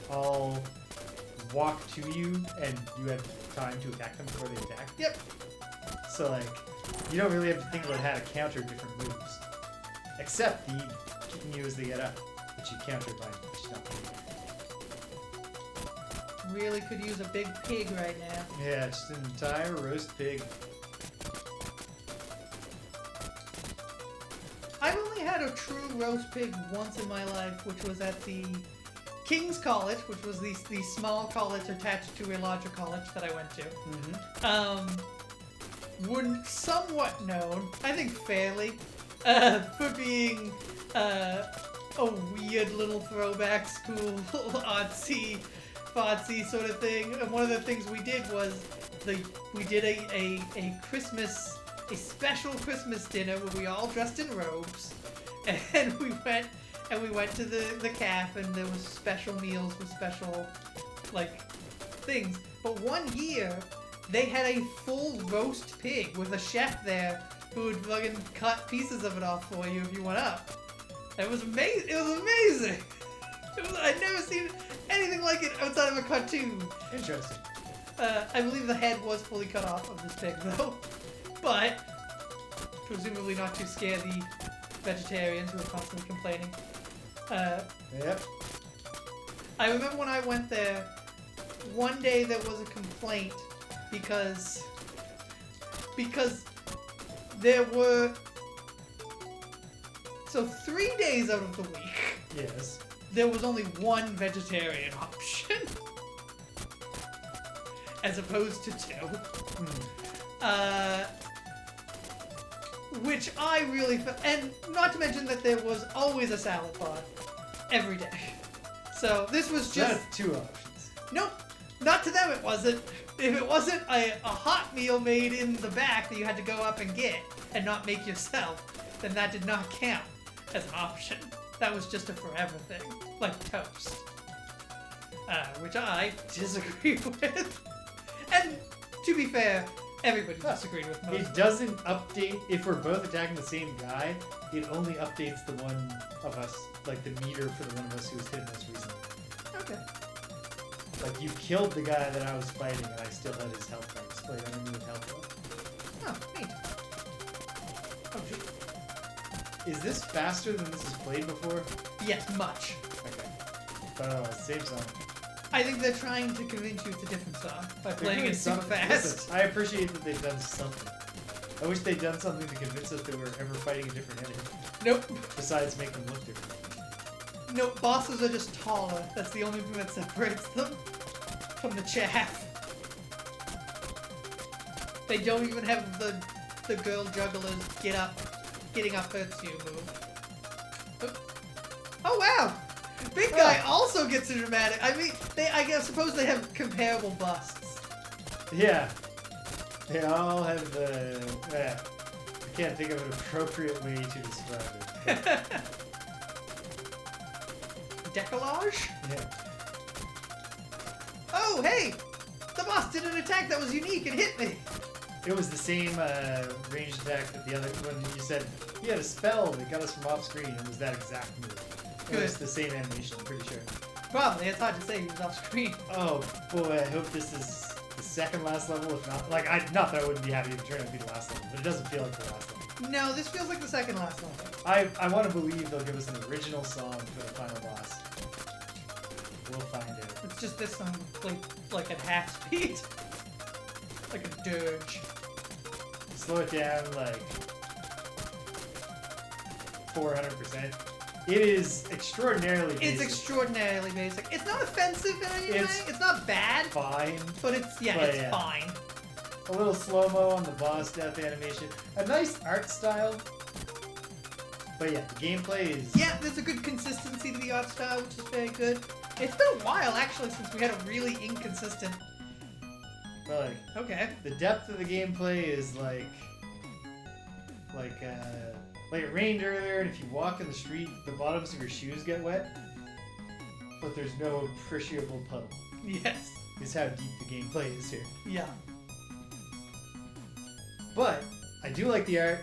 all walk to you and you have time to attack them before they attack. Yep. So, like, you don't really have to think about how to counter different moves. Except the kicking you as they get up, which you counter by stopping. Really could use a big pig right now. Yeah, just an entire roast pig. I've only had a true roast pig once in my life, which was at the King's College, which was the small college attached to a larger college that I went to. Mm-hmm. Were somewhat known, I think fairly, for being a weird little throwback school, artsy, fartsy sort of thing. And one of the things we did was we did a special Christmas dinner where we all dressed in robes, and we went to the caf, and there was special meals with special like things. But one year they had a full roast pig with a chef there who would fucking cut pieces of it off for you if you went up. It was amazing. It was amazing. I'd never seen anything like it outside of a cartoon. Interesting. I believe the head was fully cut off of this pig, though. But presumably not to scare the vegetarians who were constantly complaining. Yep. I remember when I went there, one day there was a complaint because there were... So 3 days out of the week, Yes. there was only one vegetarian option. As opposed to two. Which I really felt, and not to mention that there was always a salad bar every day. So this was just... That's two options. Nope, not to them it wasn't. If it wasn't a hot meal made in the back that you had to go up and get and not make yourself, then that did not count as an option. That was just a forever thing, like toast. Which I disagree with. And To be fair, everybody disagreed with most. It doesn't update if we're both attacking the same guy. It only updates the one of us, like the meter for the one of us who was hit most recently. Okay. Like you killed the guy that I was fighting, and I still had his health bar displayed underneath with health bar. Oh, neat. Oh, shoot. Is this faster than this was played before? Yes, much. Okay. But same song. I think they're trying to convince you it's a different song by playing doing it super something. fast. Listen, I appreciate that they've done something. I wish they'd done something to convince us that we're ever fighting a different enemy. Nope. Besides make them look different. Nope, bosses are just taller. That's the only thing that separates them from the chaff. They don't even have the girl jugglers getting up hurts you move. Oh wow! Big guy also gets a dramatic. I mean, I suppose they have comparable busts. Yeah. They all have the... I can't think of an appropriate way to describe it. Decollage? Yeah. Oh, hey! The boss did an attack that was unique and hit me! It was the same ranged attack that the other one you said he had a spell that got us from off screen. It was that exact move. Good. It was the same animation, I'm pretty sure. Probably, it's hard to say he was off screen. Oh boy, I hope this is the second last level. If not, like not that I wouldn't be happy if it turned out to be the last level, but it doesn't feel like the last level. No, this feels like the second last level. I want to believe they'll give us an original song for the final boss. We'll find out. It's just this song played like at half speed. Like a dirge. Slow it down like 400%. It is extraordinarily basic. It's extraordinarily basic. It's not offensive in any way. It's not bad. Fine. But it's fine. A little slow-mo on the boss death animation. A nice art style. But yeah, the gameplay is... Yeah, there's a good consistency to the art style, which is very good. It's been a while, actually, since we had a really inconsistent... But like, okay. the depth of the gameplay is like it rained earlier, and if you walk in the street, the bottoms of your shoes get wet. But there's no appreciable puddle. Yes. Is how deep the gameplay is here. Yeah. But I do like the art,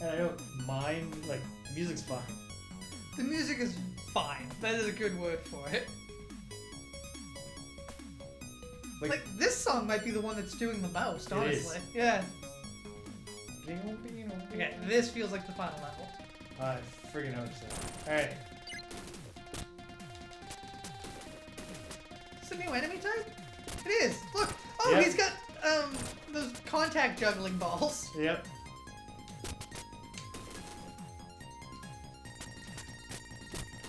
and I don't mind. Like, the music's fine. The music is fine. That is a good word for it. Like this song might be the one that's doing the most, honestly. Yeah. Okay, this feels like the final level. I friggin' hope so. Alright. It's a new enemy type? It is! Look! Oh, yep. He's got, those contact juggling balls. Yep.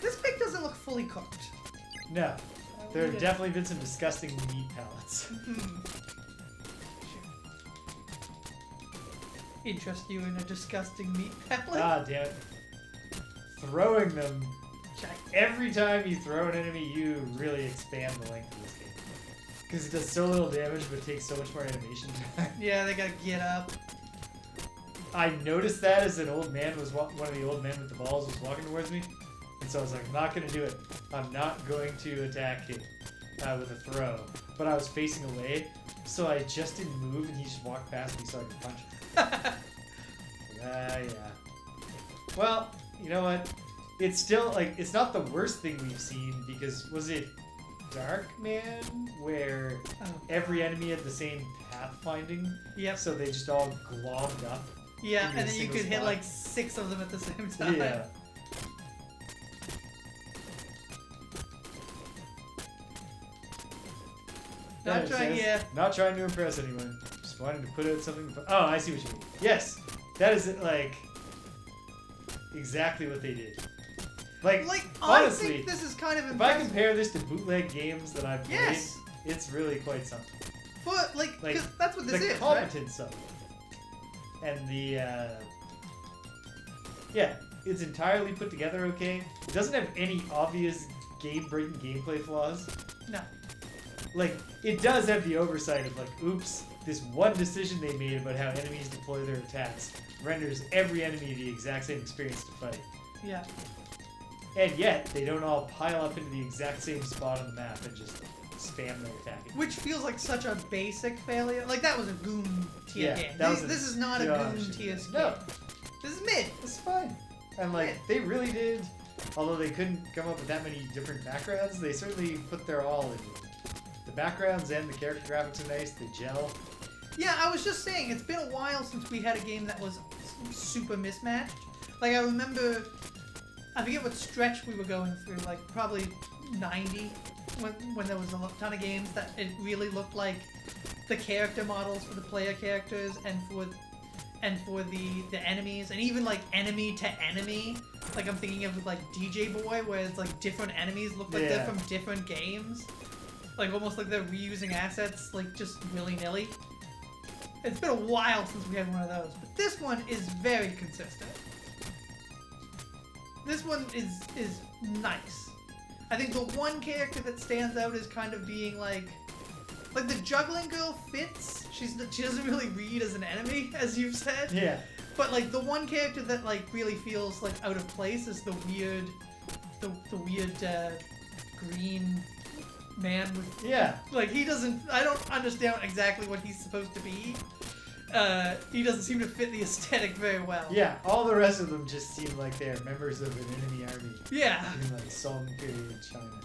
This pig doesn't look fully cooked. No. There have definitely been some disgusting meat pellets. Interest you in a disgusting meat pellet? Ah, damn it. Throwing them. Every time you throw an enemy, you really expand the length of this game. Because it does so little damage, but takes so much more animation time. Yeah, they gotta get up. I noticed that as an old man was one of the old men with the balls was walking towards me. And so I was like, I'm not going to do it. I'm not going to attack him with a throw. But I was facing away, so I just didn't move, and he just walked past me so I could punch him. Yeah. Well, you know what? It's still, like, it's not the worst thing we've seen, because was it Dark Man, where every enemy had the same pathfinding? Yep. So they just all glommed up. Yeah, and then you could hit like 6 of them at the same time. Yeah. Not trying to impress anyone. Just wanted to put out something. Oh, I see what you mean. Yes, that is like exactly what they did. Like honestly, I think this is kind of if I compare this to bootleg games that I've played, it's really quite something. But like that's what this is. The competence of it, and the it's entirely put together okay. It doesn't have any obvious game-breaking gameplay flaws. No. Like, it does have the oversight of, like, oops, this one decision they made about how enemies deploy their attacks renders every enemy the exact same experience to fight. Yeah. And yet, they don't all pile up into the exact same spot on the map and just spam their attacking. Which feels like such a basic failure. Like, that was a Goon tier game. This is not a Goon tier game. No. This is mid. It's fine. And, like, they really did, although they couldn't come up with that many different backgrounds, they certainly put their all into it. The backgrounds and the character graphics are nice. They gel. Yeah, I was just saying, it's been a while since we had a game that was super mismatched. Like, I remember, I forget what stretch we were going through, like, probably 90, when there was a ton of games that it really looked like the character models for the player characters and for the enemies, and even like enemy to enemy. Like, I'm thinking of like DJ Boy, where it's like different enemies look like they're from different games. Like, almost like they're reusing assets, like, just willy-nilly. It's been a while since we had one of those, but this one is very consistent. This one is nice. I think the one character that stands out is kind of being like the juggling girl fits. She doesn't really read as an enemy, as you've said. Yeah. But like the one character that like really feels like out of place is the weird green man with like, he doesn't, I don't understand exactly what he's supposed to be. He doesn't seem to fit the aesthetic very well. Yeah, all the rest of them just seem like they're members of an enemy army. Yeah. In like Song period China.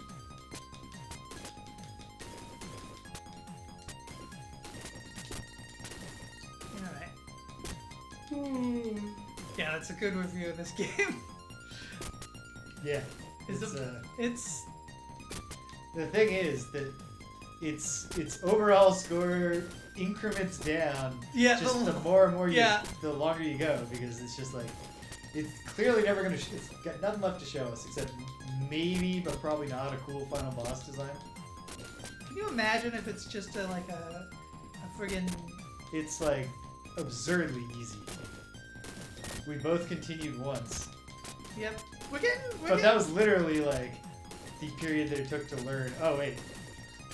Alright. Yeah, that's a good review of this game. Yeah. It's the thing is that its overall score increments down. Yeah, just the more and more the longer you go, because it's just like, it's clearly never gonna. It's got nothing left to show us except maybe, but probably not, a cool final boss design. Can you imagine if it's just a friggin'? It's like absurdly easy. We both continued once. Yep. But that was literally like the period that it took to learn. Oh wait,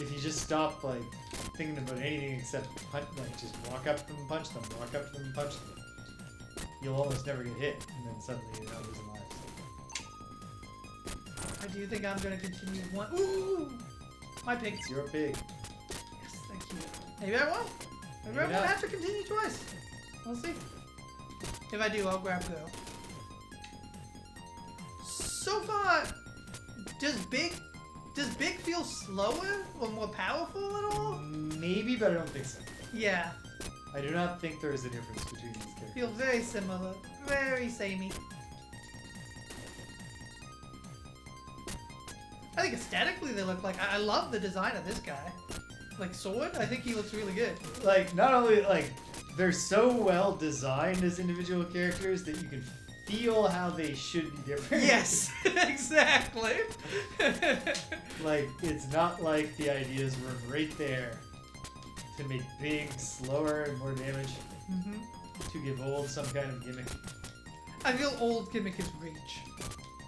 if you just stop like thinking about anything except just walk up to them and punch them, walk up to them and punch them, you'll almost never get hit, and then suddenly you're not losing lives. I do think I'm gonna continue one. Ooh, my pig. It's your pig. Yes, thank you. Maybe I won't. Maybe I won't have to continue twice. We'll see. If I do, I'll grab Go. So far, does Big feel slower or more powerful at all? Maybe, but I don't think so. Yeah. I do not think there is a difference between these characters. Feel very similar. Very samey. I think aesthetically they look like... I love the design of this guy. Like, Sword, I think he looks really good. Like, not only, like, they're so well designed as individual characters that you can feel how they should be different. Yes, exactly. Like, it's not like the ideas were right there to make Big slower and more damage. Mm-hmm. To give Old some kind of gimmick. I feel Old gimmick is Reach.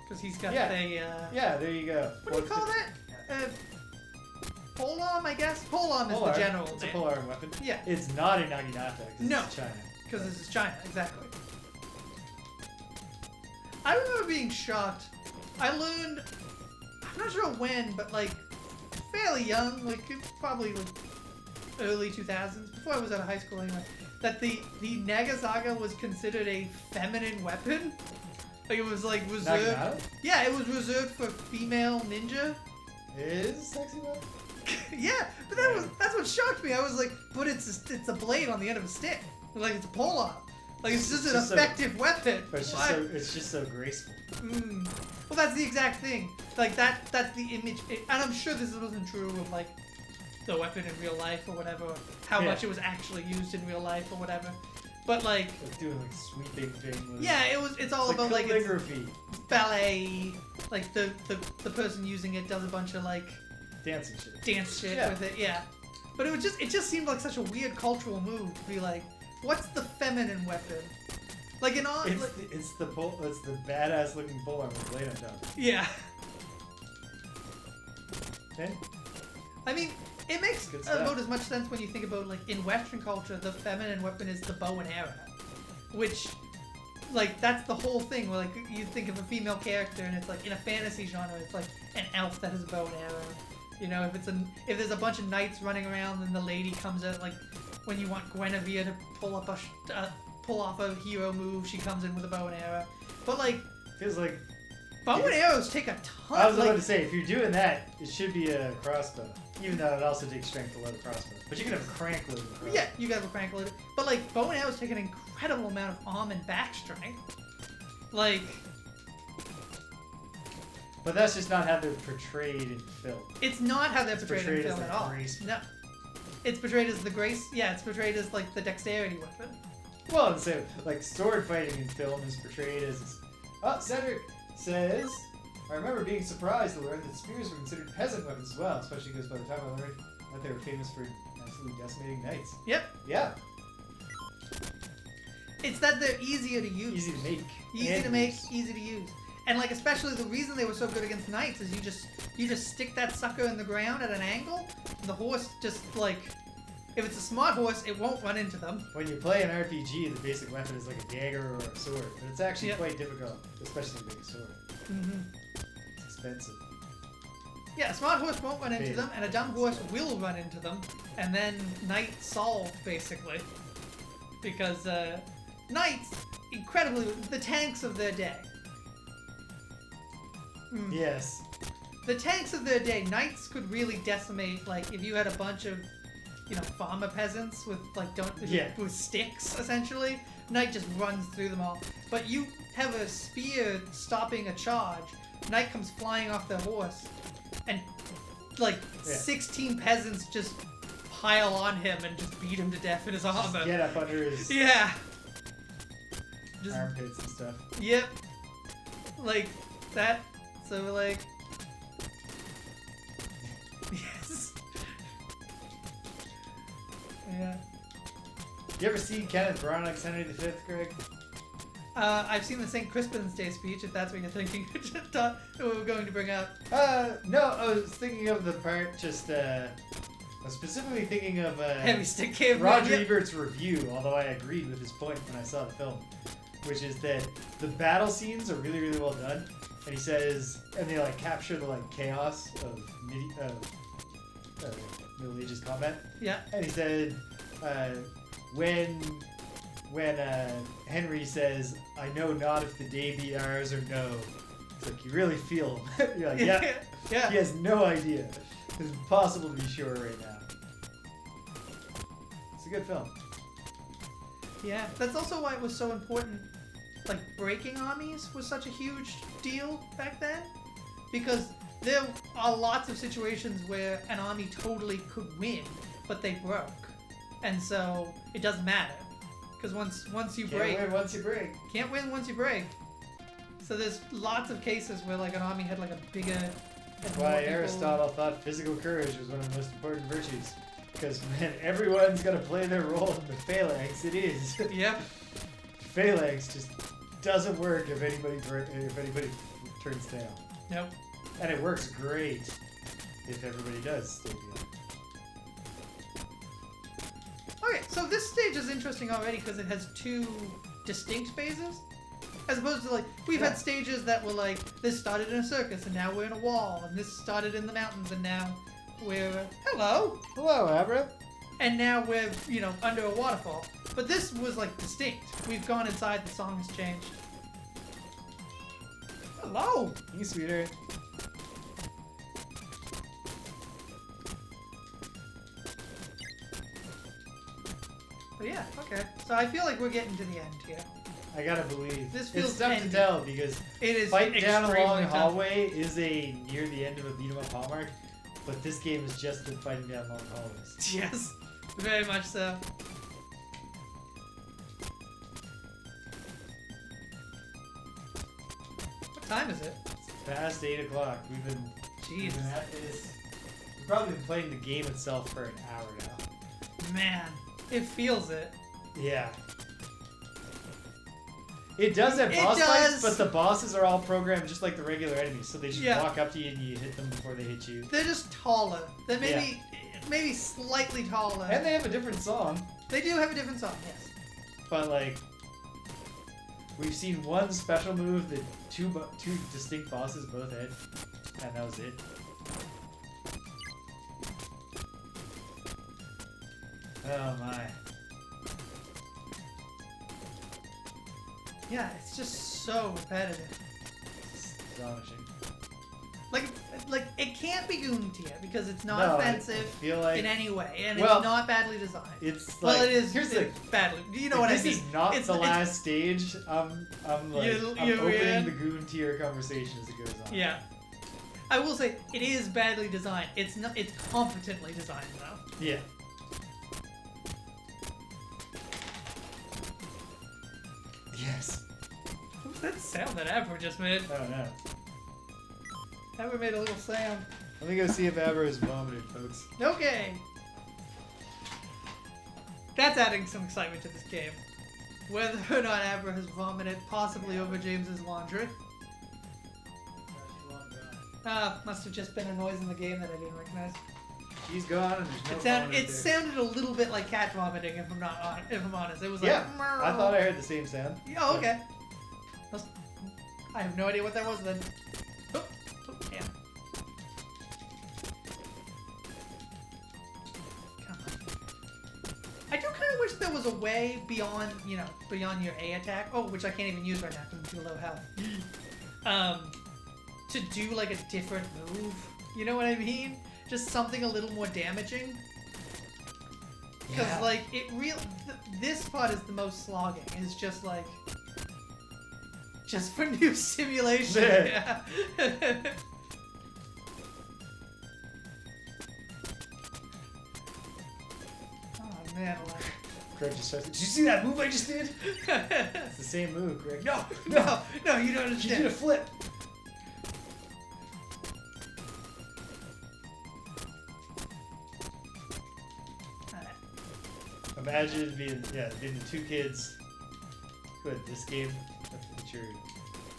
Because he's got yeah, there you go. What do you call that? Polearm, I guess? Polearm is the general name. It's a polearm weapon. Yeah. It's not in Naginata because it's China. Because this is China, exactly. I remember being shocked. I learned, I'm not sure when, but like fairly young, like probably like early 2000s, before I was out of high school anyway, that the Nagasaga was considered a feminine weapon. Like, it was like reserved. Naginata? Yeah, it was reserved for female ninja. It is a sexy weapon? Yeah, but that's what shocked me. I was like, but it's a blade on the end of a stick. Like, it's a pull-up. Like, it's just an effective weapon. But it's just so graceful. Mm. Well, that's the exact thing. Like, that's the image. And I'm sure this wasn't true of, like, the weapon in real life or whatever, or how much it was actually used in real life or whatever. But, like... doing, like, sweeping things. Yeah, it's all about, like, calligraphy. Ballet. Like, the person using it does a bunch of, like... Dance shit with it, yeah. But it just seemed like such a weird cultural move to be like, what's the feminine weapon? Like in all, it's the badass looking polearm with blade on top. Yeah. Okay. I mean, it makes about as much sense when you think about, like, in Western culture, the feminine weapon is the bow and arrow, which, like, that's the whole thing. Where, like, you think of a female character and it's like in a fantasy genre, it's like an elf that has a bow and arrow. You know, if there's a bunch of knights running around, then the lady comes in. Like when you want Guinevere to pull off a hero move, she comes in with a bow and arrow. But like, feels like bow and arrows take a ton. I was about to say, if you're doing that, it should be a crossbow. Even though it also takes strength to load a crossbow. But you can have a crank load of crossbow. Yeah, you can have a crank load. But like, bow and arrows take an incredible amount of arm and back strength. Like. But that's just not how they're portrayed in film. It's not how they're portrayed in film at all. Grace. No. It's portrayed as the grace. Yeah, it's portrayed as like the dexterity weapon. Well, so like sword fighting in film is portrayed as. Oh, Cedric says, I remember being surprised to learn that spears were considered peasant weapons as well, especially because by the time I learned that they were famous for absolutely decimating knights. Yep. Yeah. It's that they're easier to use. Easy to make. Easy to make, easy to use. And like especially the reason they were so good against knights is you just stick that sucker in the ground at an angle, and the horse just like, if it's a smart horse, it won't run into them. When you play an RPG, the basic weapon is like a dagger or a sword, but it's actually quite difficult, especially to make a sword. Mm-hmm. It's expensive. Yeah, a smart horse won't run into them, and a dumb horse will run into them, and then knight solved basically, because knights, incredibly, the tanks of their day. Yes. The tanks of their day, knights could really decimate, like, if you had a bunch of, you know, farmer peasants with, like, with sticks, essentially, knight just runs through them all. But you have a spear stopping a charge, knight comes flying off their horse, and, like, 16 peasants just pile on him and just beat him to death in his armor. Just get up under his armpits and stuff. Yep. Like, that... So, like... Yes. Yeah. You ever see Kenneth Branagh's Henry V, Greg? I've seen the St. Crispin's Day speech, if that's what you're thinking. What we were going to bring up. No, I was thinking of the part I was specifically thinking of Heavy Stick Cave. Roger Ebert's review, although I agreed with his point when I saw the film, which is that the battle scenes are really, really well done. And he says, and they like capture the like chaos of Middle Ages combat. Yeah. And he said, when Henry says, "I know not if the day be ours or no," it's like you really feel him. You're like, yeah, yeah. He has no idea. It's impossible to be sure right now. It's a good film. Yeah, that's also why it was so important. Like, breaking armies was such a huge deal back then, because there are lots of situations where an army totally could win, but they broke, and so it doesn't matter, because once you break, can't win once you break. Can't win once you break. So there's lots of cases where like an army had like a bigger. That's why Aristotle thought physical courage was one of the most important virtues, because when everyone's gonna play their role in the phalanx, it is. Yep. Phalanx just doesn't work if anybody turns tail. Nope. And it works great if everybody does stay together. Okay, so this stage is interesting already because it has two distinct phases. As opposed to, like, we've had stages that were like, this started in a circus and now we're in a wall, and this started in the mountains and now we're, hello! Hello, Abra. And now we're, you know, under a waterfall. But this was, like, distinct. We've gone inside, the song has changed. Hello! You sweetheart. But yeah, okay. So I feel like we're getting to the end here. I gotta believe. This feels it's tough ending. to tell because it is fight down a long tough. hallway is a near the end of a beat 'em up hallmark, but this game is just the fighting down long hallways. Yes, very much so. What time is it? It's past 8 o'clock. We've been at this. We've probably been playing the game itself for an hour now. Man, it feels it. Yeah. It does have boss fights, but the bosses are all programmed just like the regular enemies, so they just walk up to you and you hit them before they hit you. They're just taller. They're maybe slightly taller. And they have a different song. They do have a different song, yes. But like, we've seen one special move that two distinct bosses both had, and that was it. Oh my. Yeah, it's just so repetitive. It's astonishing. Like it can't be Goon tier because it's not No, offensive I feel like in any way, and well, it's not badly designed. it's Well, like it is. here's It's the badly. You know if what I this mean? is not It's- the it's- last stage. I'm You opening in? the Goon tier conversation as it goes on. Yeah. I will say it is badly designed. It's not. It's competently designed though. Yeah. Yes. What was that sound that Abra just made? Oh no. Abra made a little sound. Let me go see if Abra is vomited, folks. Okay. That's adding some excitement to this game. Whether or not Abra has vomited, possibly over James's laundry. Must have just been a noise in the game that I didn't recognize. She's gone and there's no It vomit there. sounded a little bit like cat vomiting, if I'm honest. It was like, Yeah, I thought I heard the same sound. Oh, okay. I have no idea what that was then. Oh, damn. Come on. I do kind of wish there was a way beyond, beyond your A attack. Oh, which I can't even use right now because I'm too low health. To do like a different move. You know what I mean? Just something a little more damaging. Because Yeah. like this part is the most slogging. It's just like just for new simulation. Yeah. Oh man, Greg just starts. Did you see that move I just did? It's the same move, Greg. No, no, you don't She understand. did a flip. Imagine being the two kids who had this game at your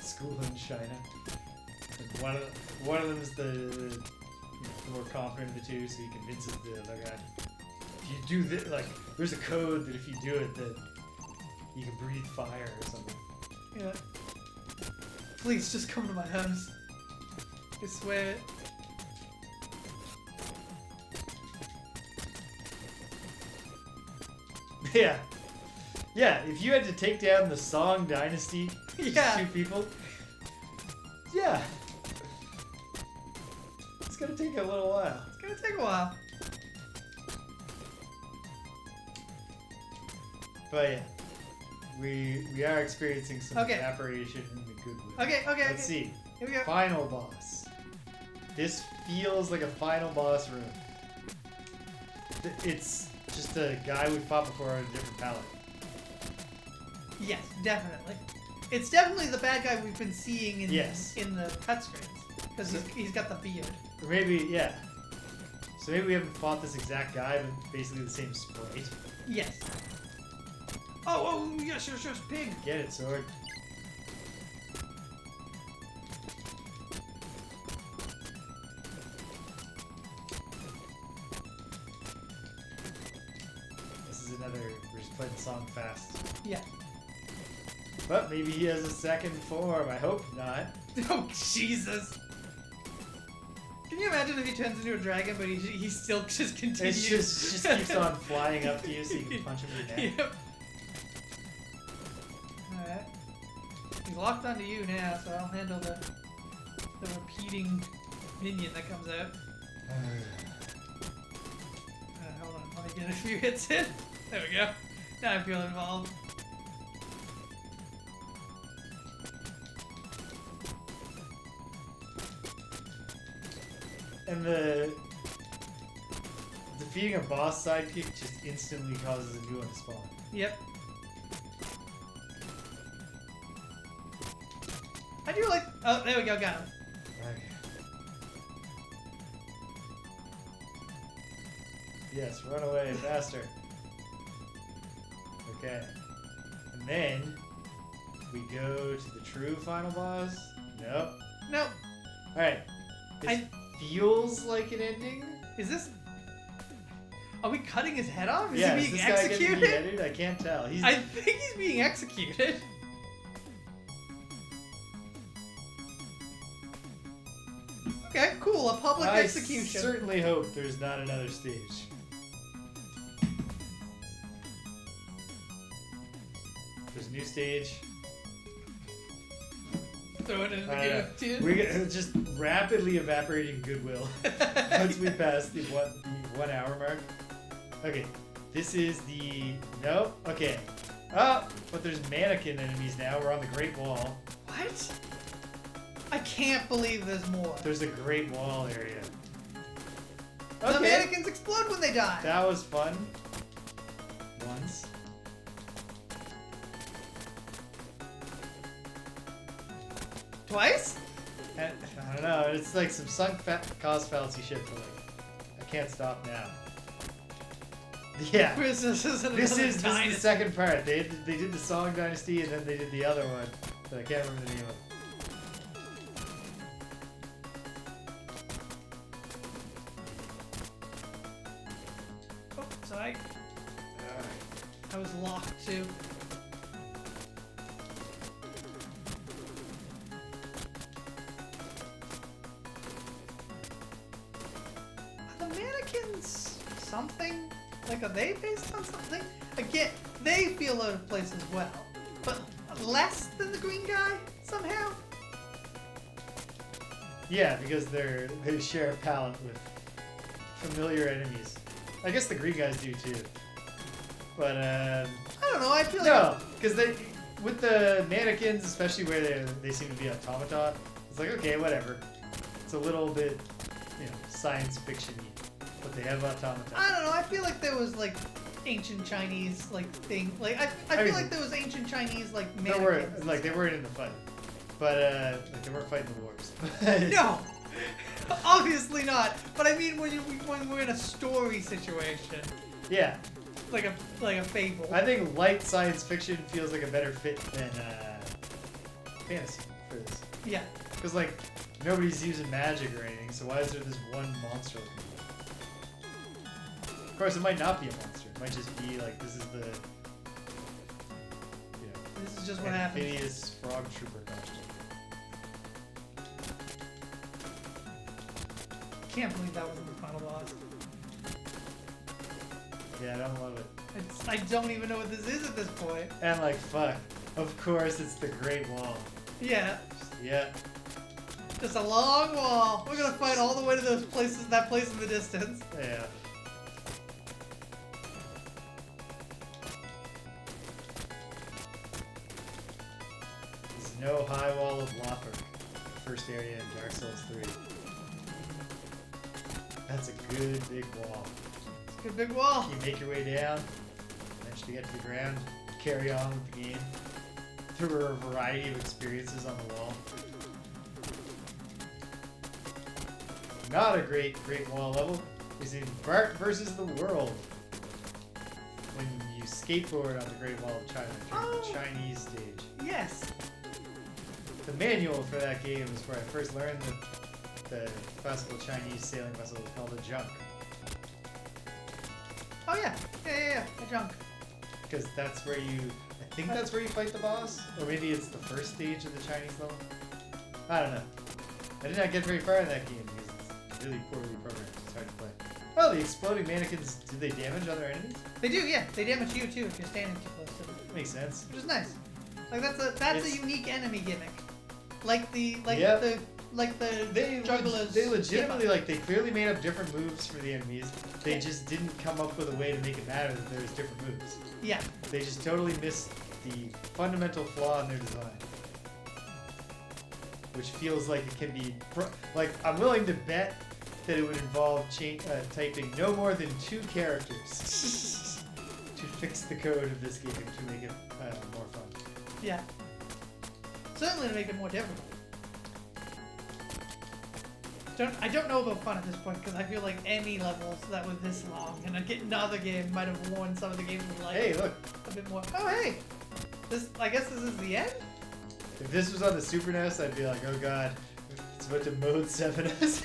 school in China. And one of them is the more confident of the two, so he convinces the other guy. If you do this, like, there's a code that if you do it, that you can breathe fire or something. Yeah. Please just come to my house. I swear. Yeah. Yeah, if you had to take down the Song Dynasty, just Yeah. two people, yeah. It's gonna take a little while. It's gonna take a while. But yeah, we are experiencing some Okay. evaporation in the good way. Okay, Let's see. Here we go. Final boss. This feels like a final boss room. It's just a guy we fought before on a different palette. Yes, definitely. It's definitely the bad guy we've been seeing in Yes. in the cutscenes because he's got the beard. Or maybe, yeah. So maybe we haven't fought this exact guy, but basically the same sprite. Yes. Oh, yes, pig. Get it, sword. This is another, we're just playing the song fast. Yeah. But maybe he has a second form, I hope not. Oh, Jesus. Can you imagine if he turns into a dragon, but he still just continues? It just keeps on flying up to you so you can punch him in the neck. Yep. Alright. He's locked onto you now, so I'll handle the repeating minion that comes out. Hold on, let me get a few hits in. There we go. Now I feel involved. And defeating a boss sidekick just instantly causes a new one to spawn. Yep. I do like. Oh, there we go. Got him. Okay. Yes, run away faster. Okay. And then we go to the true final boss. Nope. Nope. Alright. This feels like an ending. Is this? Are we cutting his head off? Is Yeah, he is being this guy getting executed? beheaded? I can't tell. He's I think he's being executed. Okay, cool. A public I execution. certainly hope there's not another stage. stage. Throw it in the I game know. too. We're gonna just rapidly evaporating goodwill once we pass the 1 hour mark. Okay, this is the no. Okay, oh, but there's mannequin enemies now. We're on the Great Wall. What? I can't believe there's more. There's a Great Wall area. The mannequins explode when they die. That was fun. Once. Twice? I don't know. It's like some sunk cost fallacy shit, but like, I can't stop now. Yeah. This is This is the second part. They did the Song Dynasty and then they did the other one that I can't remember the name of. Oh, sorry. I was locked too. Are the mannequins something? Like, are they based on something? Again, they feel out of place as well. But less than the green guy, somehow? Yeah, because they share a palette with familiar enemies. I guess the green guys do too. But I don't know, I feel like... no, because they with the mannequins, especially where they seem to be automata, it's like okay, whatever. It's a little bit, science fiction-y, but they have automata. I don't know, I feel like there was like ancient Chinese thing. Like I feel like there was ancient Chinese mannequins. They weren't in the fight, but they weren't fighting the wars. No, obviously not. But I mean, when we're in a story situation, yeah, like a fable. I think light science fiction feels like a better fit than fantasy for this. Yeah, because nobody's using magic or anything, so why is there this one monster? Of course, it might not be a monster. It might just be this is the this is just what happens. Amphibious frog trooper costume. Can't believe that wasn't the final boss. Yeah, I don't love it. I don't even know what this is at this point. And fuck, of course it's the Great Wall. Yeah. Yeah. Just a long wall. We're gonna fight all the way to those places, that place in the distance. Yeah. There's no high wall of Lothar. First area in Dark Souls 3. That's a good big wall. It's a good big wall. You make your way down, eventually get to the ground, carry on with the game through a variety of experiences on the wall. Not a great wall level is in Bart versus the World. When you skateboard on the Great Wall of China during the Chinese stage. Yes. The manual for that game is where I first learned the classical Chinese sailing vessel is called a junk. Oh yeah. Yeah. A junk. Because that's where I think that's where you fight the boss? Or maybe it's the first stage of the Chinese level? I don't know. I did not get very far in that game because it's really poorly programmed. It's hard to play. Oh, the exploding mannequins, do they damage other enemies? They do, yeah. They damage you too if you're standing too close to them. Makes sense. Which is nice. That's a unique enemy gimmick. They jugglers. They legitimately they clearly made up different moves for the enemies. They just didn't come up with a way to make it matter that there was different moves. Yeah. They just totally missed the fundamental flaw in their design. Which feels like it can be I'm willing to bet that it would involve typing no more than 2 characters to fix the code of this game to make it more fun. Yeah. Certainly to make it more difficult. I don't know about fun at this point because I feel like any levels that were this long and another game might have worn some of the games with Hey, look. a bit more. Oh hey, I guess this is the end. If this was on the Super NES, I'd be like, oh god, it's about to mode 7 us.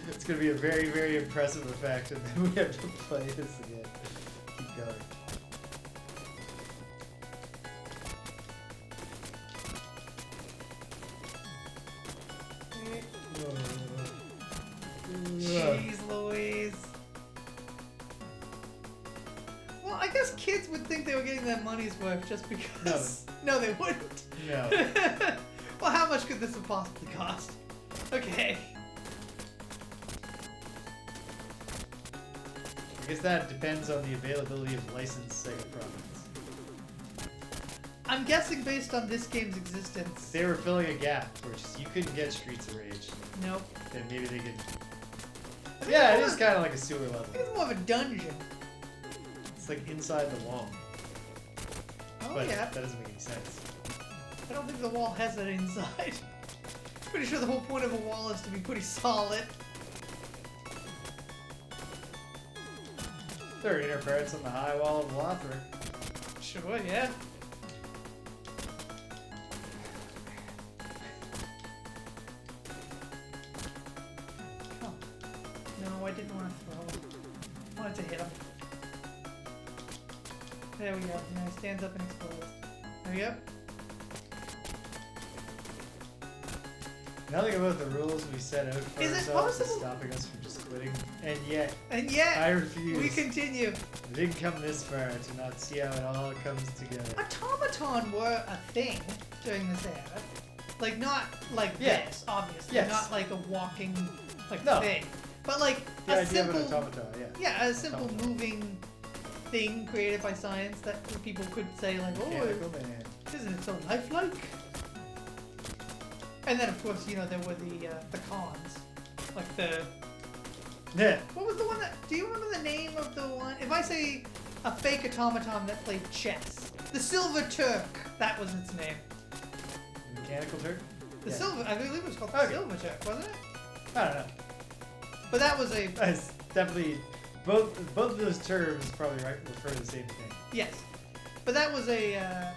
It's going to be a very, very impressive effect, and then we have to play this again. Keep going. Jeez Louise. Well, I guess kids would think they were getting them money's worth just because. No, they wouldn't. No. Well, how much could this have possibly cost? Okay. I guess that depends on the availability of licensed Sega products. I'm guessing based on this game's existence. If they were filling a gap, which is you couldn't get Streets of Rage, Nope. then maybe they could. I think Yeah, it it's is kind of like a sewer level. I think it's more of a dungeon. It's like inside the wall. Oh But yeah. that doesn't make any sense. I don't think the wall has that inside. Pretty sure the whole point of a wall is to be pretty solid. There are inner parts on the high wall of Lothric. Sure, yeah. Oh. No, I didn't want to throw. I wanted to hit him. There we go. Now he stands up and explodes. There we go. Nothing about the rules we set out for Is it ourselves is possible- stopping us from just quitting. And yet, And yet, I refuse. we continue. We didn't come this far to not see how it all comes together. Automaton were a thing during this era. Like, not like Yeah. this, obviously. Yes. Not like a walking like No. thing. But like The a idea of simple an automaton, yeah. yeah, a simple Automaton. moving thing created by science that people could say like, oh, Mechanical man. isn't it so lifelike? And then of course, you know, there were the cons. Like the Yeah. what was the one that do you remember the name of the one? If I say a fake automaton that played chess. The Silver Turk, that was its name. Mechanical Turk? The Yeah. Silver I believe it was called the Okay. Silver Turk, wasn't it? I don't know. But that was a That's definitely both of those terms probably right refer to the same thing. yes. But that was a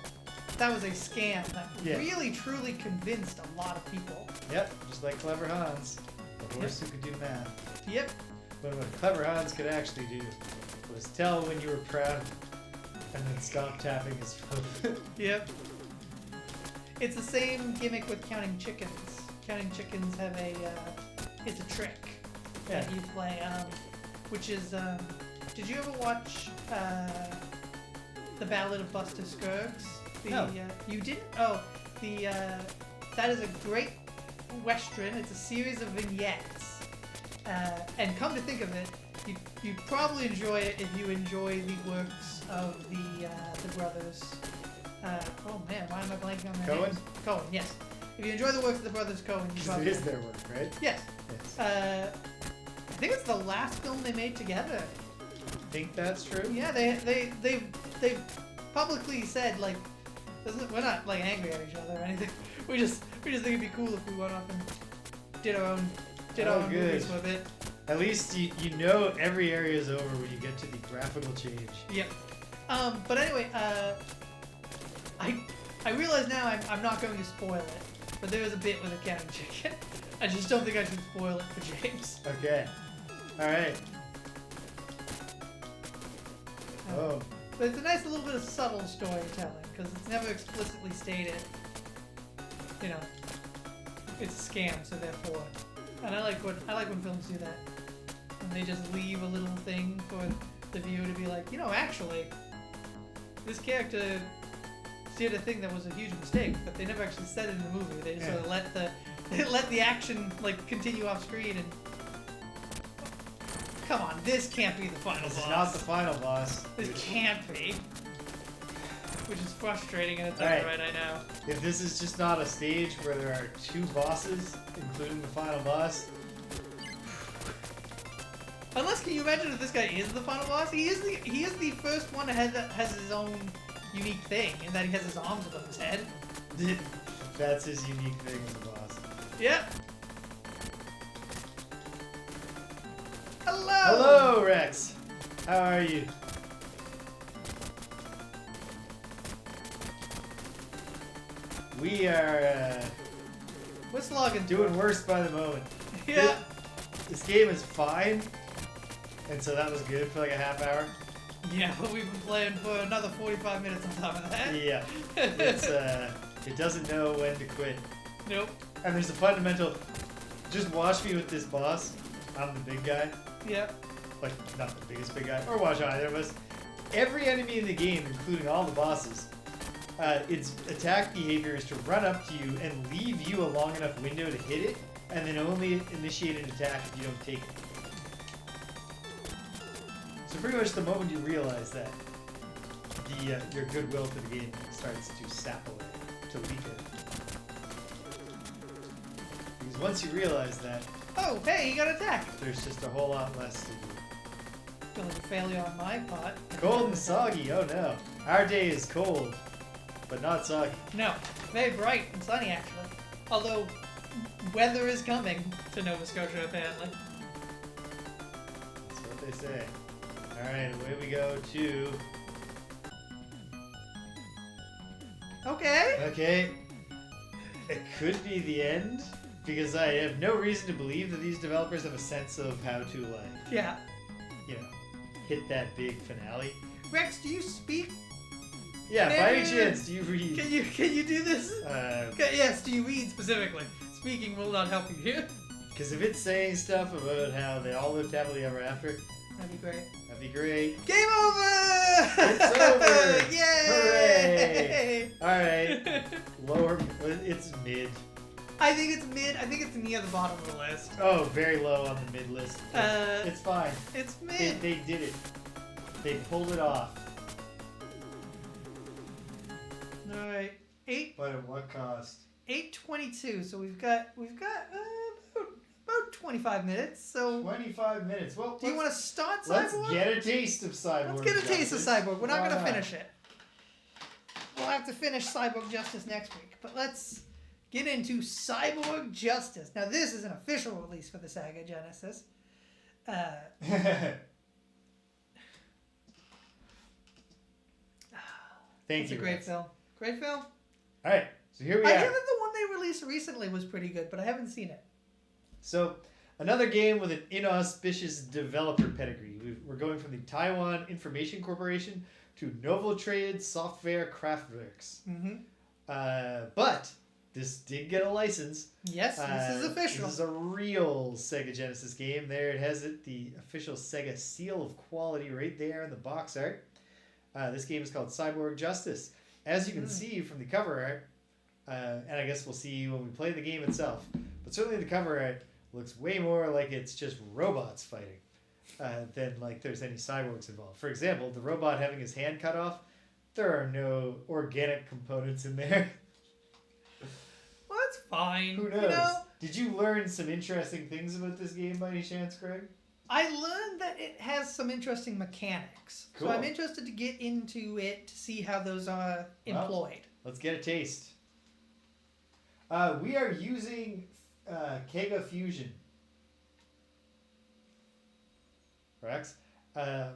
scam that Yeah. really truly convinced a lot of people. Yep, just like Clever Hans, the horse who could do math. Yep. But what Clever Hans could actually do was tell when you were proud and then stop tapping his phone. Yep. It's the same gimmick with counting chickens. Counting chickens have it's a trick Yeah. that you play, which is, did you ever watch, The Ballad of Buster Scruggs? No. You didn't? Oh, that is a great Western. It's a series of vignettes. And come to think of it, you'd probably enjoy it if you enjoy the works of the brothers. Oh man, why am I blanking on their Coen? names? Coen, yes. If you enjoy the works of the brothers Coen, you Because probably it is their work, right? yes. Yes. I think it's the last film they made together. Think that's true? Yeah, they've publicly said like, we're not like angry at each other or anything. We just think it'd be cool if we went off and did our own good. movies for a bit. At least you know every area is over when you get to the graphical change. Yep. But anyway, I realize now I'm not going to spoil it, but there is a bit with a counting chicken. I just don't think I should spoil it for James. Okay. Alright. Oh. But it's a nice little bit of subtle storytelling because it's never explicitly stated. You know, it's a scam, so therefore, and I like when films do that, when they just leave a little thing for the viewer to be like, you know, actually, this character did a thing that was a huge mistake, but they never actually said it in the movie. They just sort of let the action like continue off screen and. Come on, this can't be the final This boss. is not the final boss. This can't be. Which is frustrating in its own Alright. right, I know. If this is just not a stage where there are two bosses, including the final boss, Unless, can you imagine if this guy is the final boss? He is the first one that has his own unique thing, in that he has his arms above his head. that's his unique thing as a boss. Yep. Hello! Hello, Rex! How are you? We are We're slogging through doing it. worse by the moment. Yeah. This game is fine, and so that was good for like a half hour. Yeah, but we've been playing for another 45 minutes on top of that. Yeah. It's, it doesn't know when to quit. Nope. And there's a fundamental, just watch me with this boss. I'm the big guy. Yep. Like, not the biggest big guy. Or watch either of us. every enemy in the game, including all the bosses, its attack behavior is to run up to you and leave you a long enough window to hit it, and then only initiate an attack if you don't take it. So pretty much the moment you realize that, your goodwill for the game starts to sap away, to weaken. Because once you realize that, Oh, hey, you got attacked. there's just a whole lot less to do. Feel like a failure on my part. Cold and soggy, oh no. Our day is cold, but not soggy. No, very bright and sunny actually. Although weather is coming to Nova Scotia apparently. That's what they say. Alright, away we go to... Okay. Okay. It could be the end, because I have no reason to believe that these developers have a sense of how to, like, Yeah. you know, hit that big finale. Rex, do you speak? Yeah, by any Maybe- chance, do you read? Can you do this? Because Yes, do you read specifically? Speaking will not help you here. if it's saying stuff about how they all lived happily ever after, That'd be great. that'd be great. Game over! It's over! Yay! Alright, lower, it's mid. I think it's mid. I think it's near the bottom of the list. Oh, very low on the mid list. It's fine. It's They, mid. they did it. They pulled it off. All right, But at what cost? 8:22. So we've got about 25 minutes. So 25 minutes. Well, do you want to start let's Cyborg? get a taste of Cyborg. Let's get a taste of Justice. Cyborg. We're not Why going to finish it. We'll have to finish Cyborg Justice next week. But let's get into Cyborg Justice. Now, this is an official release for the Sega Genesis. Thank It's you. a great Rex. film. Great film. All right, so here we I are. hear that the one they released recently was pretty good, but I haven't seen it. So, another game with an inauspicious developer pedigree. We're going from the Taiwan Information Corporation to Novotrade Software Kraftwerks. Mm-hmm. But this did get a license. Yes, this is official. This is a real Sega Genesis game. There it has it, the official Sega seal of quality right there in the box art. This game is called Cyborg Justice. As you can see from the cover art, and I guess we'll see when we play the game itself, but certainly the cover art looks way more like it's just robots fighting than like there's any cyborgs involved. For example, the robot having his hand cut off, there are no organic components in there. Well, that's fine. Who knows? You know, Did you learn some interesting things about this game by any chance, Greg? I learned that it has some interesting mechanics. Cool. So I'm interested to get into it to see how those are Well, employed. Let's get a taste. We are using Kega Fusion. Rex? That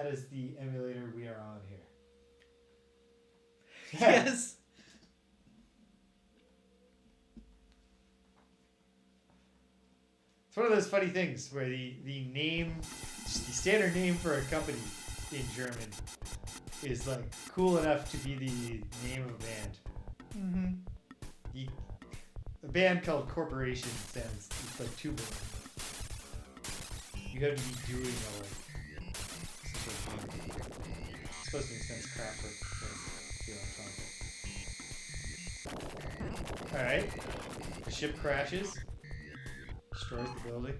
is the emulator we are on here. Yes. It's one of those funny things where the name, just the standard name for a company in German is like cool enough to be the name of a band. Mm-hmm. A band called Corporation sounds it's like too boring. You have to be doing a like it's supposed to make sense crap for Alright. The ship crashes. Destroys the building.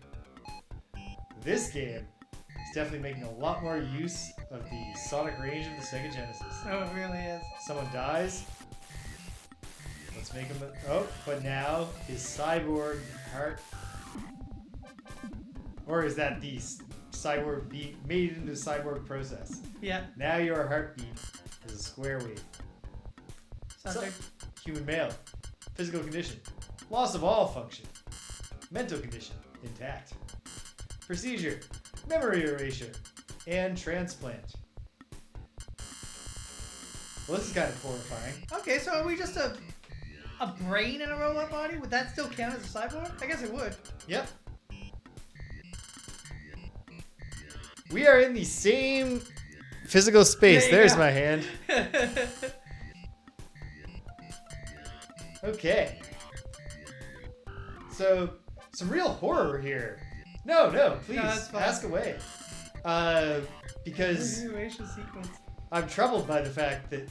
This game is definitely making a lot more use of the sonic range of the Sega Genesis. Oh, it really is. Someone dies. Let's make him. But now his cyborg heart, or is that the cyborg beat made into cyborg process? Yeah. Now your heartbeat is a square wave. Sounds So- like Human male. Physical condition. Loss of all function. Mental condition. Intact. Procedure. Memory erasure. And transplant. Well, this is kind of horrifying. Okay, so are we just a brain in a robot body? Would that still count as a cyborg? I guess it would. Yep. We are in the same physical space. There you There's go. my hand. Okay. So, some real horror here. No, please, No, that's fine. ask away. because Racial sequence. I'm troubled by the fact that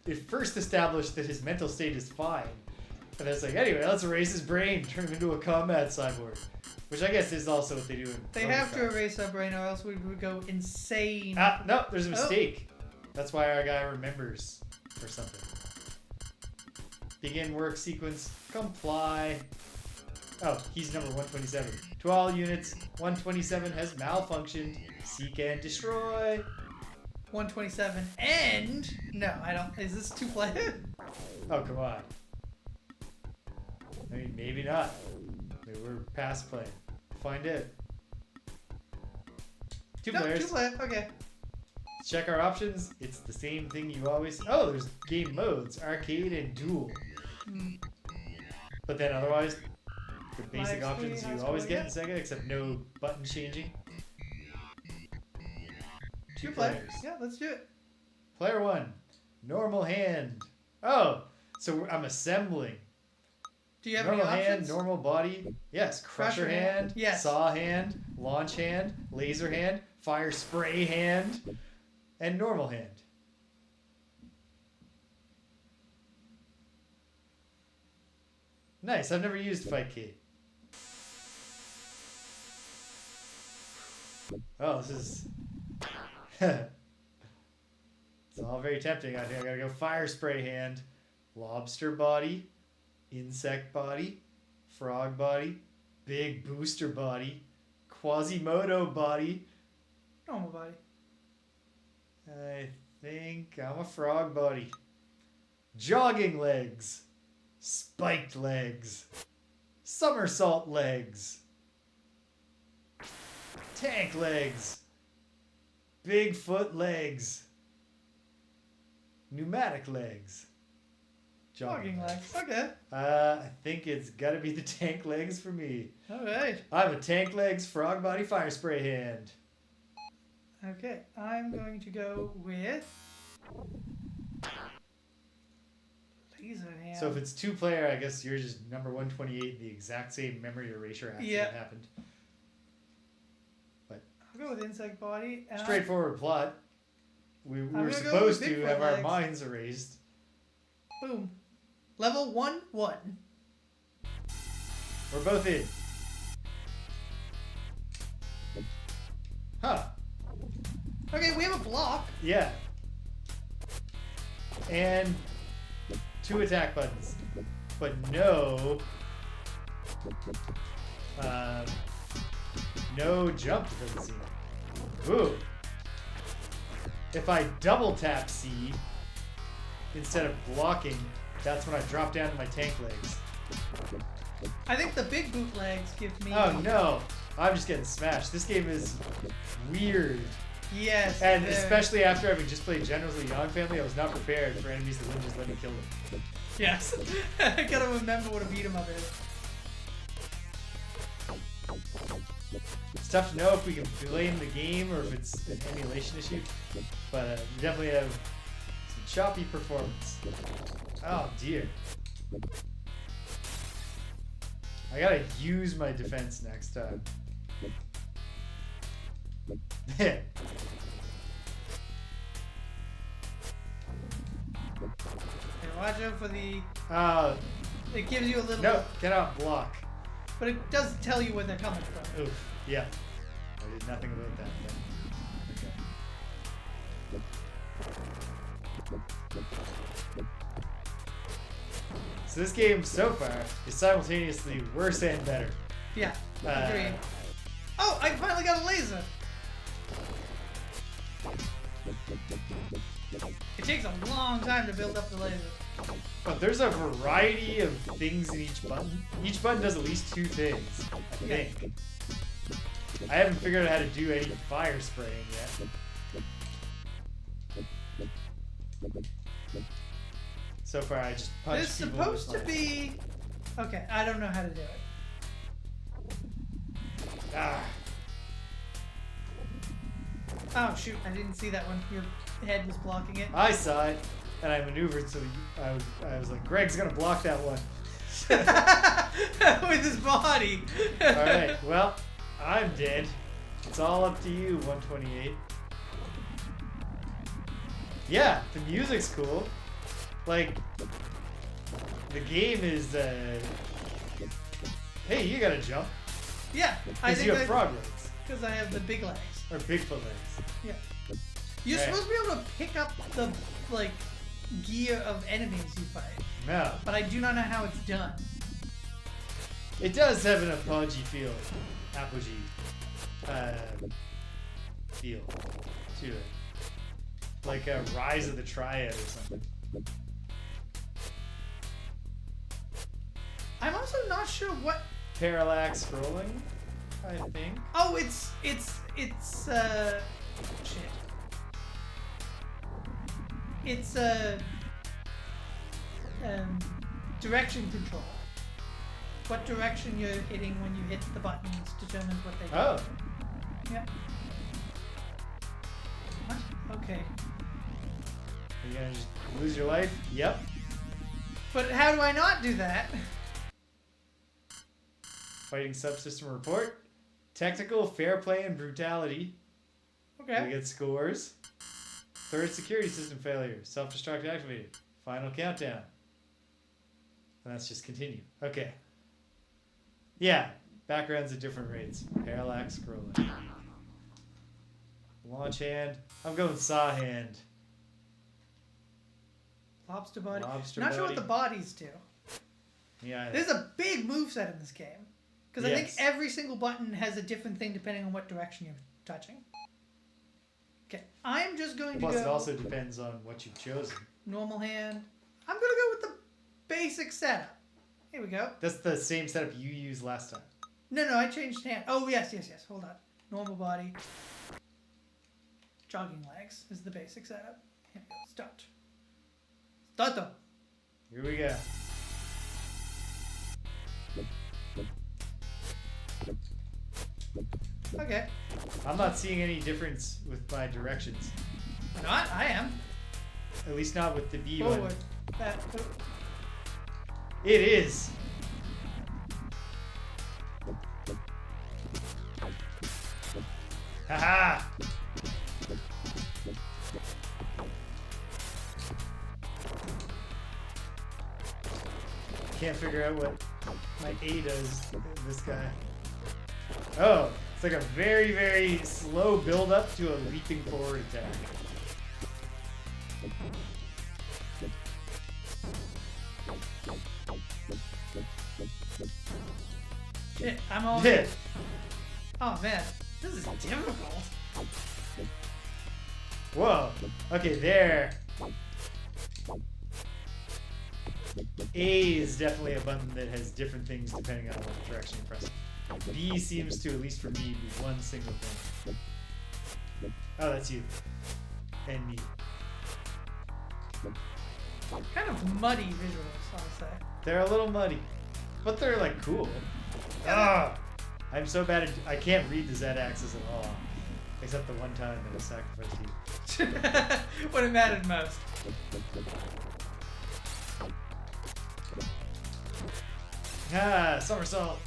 it first established that his mental state is fine. And it's like, anyway, let's erase his brain, turn him into a combat cyborg. Which I guess is also what they do in They have to erase our brain or else we would go insane. Ah, no, there's a mistake. That's why our guy remembers or something. Begin work sequence, comply. Oh, he's number 127. To all units, 127 has malfunctioned. Seek and destroy. 127 and... No, I don't... Is this two-player? Oh, come on. I mean, maybe not. Maybe we're past play. Find it. Two players. Two-player, okay. Let's check our options. It's the same thing you always... Oh, there's game modes. Arcade and dual. But then otherwise, the basic Live options screen, you always get in yeah. Sega, except no button changing. Two Two-player. players. Yeah, let's do it. Player one, normal hand. Oh, so I'm assembling. Do you have Normal any hand, options? normal body. Yes, crusher hand, Yes. saw hand, launch hand, laser hand, fire spray hand, and normal hand. Nice. I've never used Fight Key. Oh, this is... It's all very tempting. I think I gotta go fire spray hand, lobster body, insect body, frog body, big booster body, Quasimodo body. Normal body. I think I'm a frog body. Jogging legs, spiked legs, somersault legs, tank legs, Bigfoot legs, pneumatic legs, Jogging legs. Okay. I think it's gotta be the tank legs for me. Alright. I'm a tank legs, frog body, fire spray hand. Okay. I'm going to go with... Laser hand. So if it's two player, I guess you're just number 128, the exact same memory erasure accident happened. I'll go with insect body. And Straightforward plot. We were gonna go supposed with to Bigfoot have our legs. minds erased. Boom. Level 1, 1. We're both in. Huh. Okay, we have a block. Yeah. And 2 attack buttons. But no... no jump, it doesn't seem. Ooh. If I double tap C instead of blocking, that's when I drop down to my tank legs. I think the big boot legs give me... Oh no! I'm just getting smashed. This game is weird. Yes. And there. especially after having just played Generously Young Family, I was not prepared for enemies that wouldn't just let me kill them. Yes. I gotta remember what a beat 'em up is. It's tough to know if we can blame the game or if it's an emulation issue, but we definitely have some choppy performance. Oh dear. I gotta use my defense next time. Okay, watch out for the... It gives you a little... No, cannot block. But it does tell you where they're coming from. Oof, yeah. I did nothing about that then. Okay. So this game so far is simultaneously worse and better. Yeah, agreed. Oh, I finally got a laser! It takes a long time to build up the laser. But there's a variety of things in each button. Each button does at least 2 things, I think. I haven't figured out how to do any fire spraying yet. So far, I just punch There's people. supposed to be... Okay, I don't know how to do it. Ah. Oh, shoot, I didn't see that one. Your head was blocking it. I saw it, and I maneuvered, so I was like, Greg's gonna block that one. With his body. Alright, well, I'm dead. It's all up to you, 128. Yeah, the music's cool. Like, the game is, hey, you gotta jump. Yeah, I Because think you have frog legs. because I have the big legs. Or Bigfoot legs. Yeah. You're Right. supposed to be able to pick up the like gear of enemies you fight, No. but I do not know how it's done. It does have an apogee feel. Apogee. Feel to it. Like a Rise of the Triad or something. I'm also not sure what. Parallax scrolling, I think. Oh, it's shit. It's direction control. What direction you're hitting when you hit the buttons determines what they do. Oh. Yeah. What? Okay. Are you gonna just lose your life? Yep. But how do I not do that? Fighting subsystem report. Technical, fair play, and brutality. We Okay. get scores. Third security system failure. Self-destruct activated. Final countdown. And that's just continue. Okay. Yeah. Backgrounds at different rates. Parallax scrolling. Launch hand. I'm going saw hand. Lobster body. Lobster Not sure what body. the bodies do. Yeah. There's a big moveset in this game. Because I think Yes. every single button has a different thing depending on what direction you're touching. Okay, I'm just going to Plus, go it also depends on what you've chosen. normal hand. I'm going to go with the basic setup. Here we go. That's the same setup you used last time. No, I changed hand. Oh, yes. Hold on. Normal body. Jogging legs is the basic setup. Here we go. Start. Starto. Here we go. Okay. I'm not seeing any difference with my directions. Not? I am. At least not with the B Forward. one. Back. It is. Haha! Can't figure out what my A does. This guy. Oh, it's like a very, very slow build up to a leaping forward attack. Shit, I'm all. Yeah. Oh man, this is difficult. Whoa. Okay, there. A is definitely a button that has different things depending on what direction you press. B seems to, at least for me, be one single thing. Oh, that's you. And me. Kind of muddy visuals, I'll say. They're a little muddy. But they're, like, cool. Ah! I'm so bad at... I can't read the Z-axis at all. Except the one time that I sacrificed you. When it mattered most. Ah, somersault.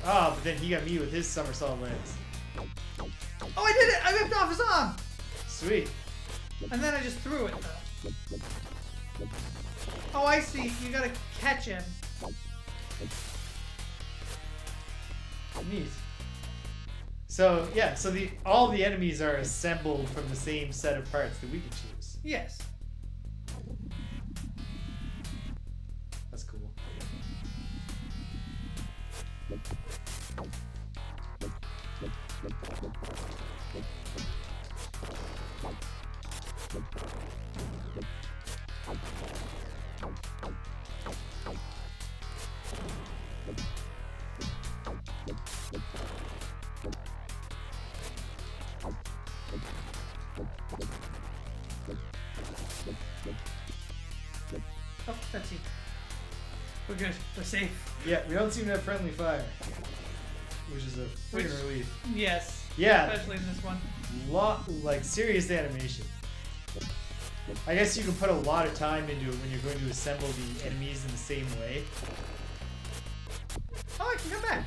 Oh, but then he got me with his somersault legs. Oh, I did it! I ripped off his arm! Sweet. And then I just threw it, though. Oh, I see. You gotta catch him. Neat. So, yeah, so all the enemies are assembled from the same set of parts that we can choose. Yes. That's cool. Oh, that's you. We're good. We're safe. Yeah, we don't seem to have friendly fire, which is a freaking relief. Yes. Yeah, Especially in this one. like serious animation. I guess you can put a lot of time into it when you're going to assemble the enemies in the same way. Oh, I can come back.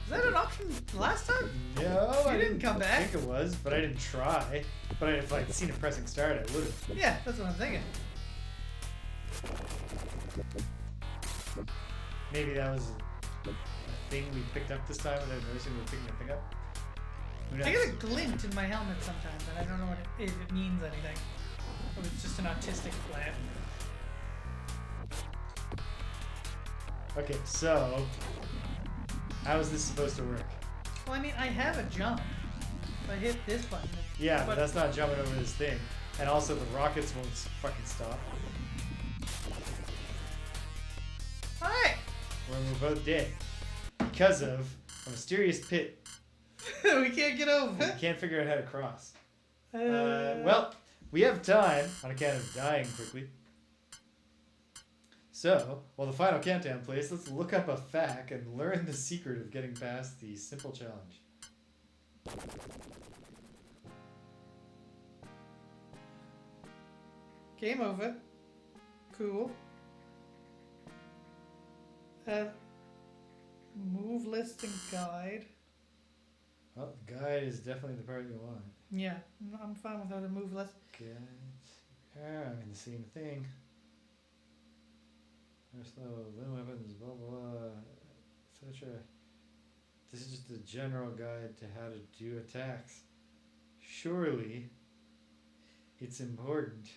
Was that an option last time? No, You I didn't come back. I think it was, but I didn't try. But if I'd seen it pressing start, I would have. Yeah, that's what I'm thinking. Maybe that was a thing we picked up this time without noticing we were picking the thing up. Who knows? I get a glint in my helmet sometimes, and I don't know what if it means anything. Or it's just an artistic flare. Okay, so how is this supposed to work? Well, I mean, I have a jump. If I hit this button. Yeah, but that's not jumping over this thing. And also the rockets won't fucking stop. Alright! We're both dead. Because of a mysterious pit. We can't get over. We can't figure out how to cross. Well, we have time on account of dying quickly. So, while the final countdown plays, let's look up a fact and learn the secret of getting past the simple challenge. Game over. Cool. Move list and guide. Well, the guide is definitely the part you want. Yeah, I'm fine without a move list. Guide. I mean, the same thing. First level, limb weapons, blah blah, etc. This is just a general guide to how to do attacks. Surely, it's important.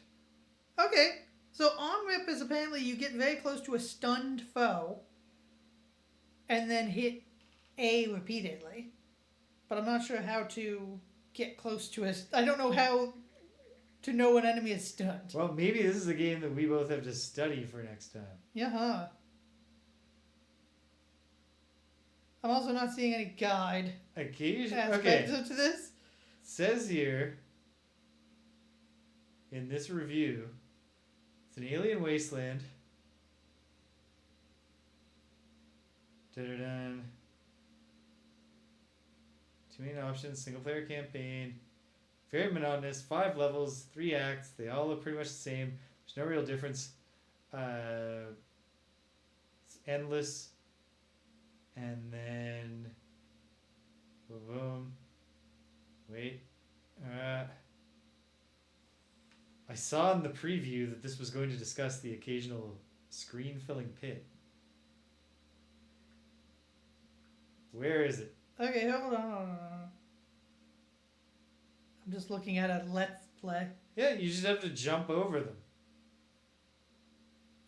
Okay, so arm rip is apparently you get very close to a stunned foe and then hit A repeatedly. But I'm not sure how to get close to a... I don't know how to know an enemy is stunned. Well, maybe this is a game that we both have to study for next time. Yeah, huh. I'm also not seeing any guide Occasion. aspects Okay. to this. Says here in this review, it's an alien wasteland. Da-da-dun. Two main options, single player campaign. Very monotonous, 5 levels, 3 acts. They all look pretty much the same. There's no real difference. It's endless. And then boom. Wait. I saw in the preview that this was going to discuss the occasional screen filling pit. Where is it? Okay, hold on. I'm just looking at a let's play. Yeah, you just have to jump over them.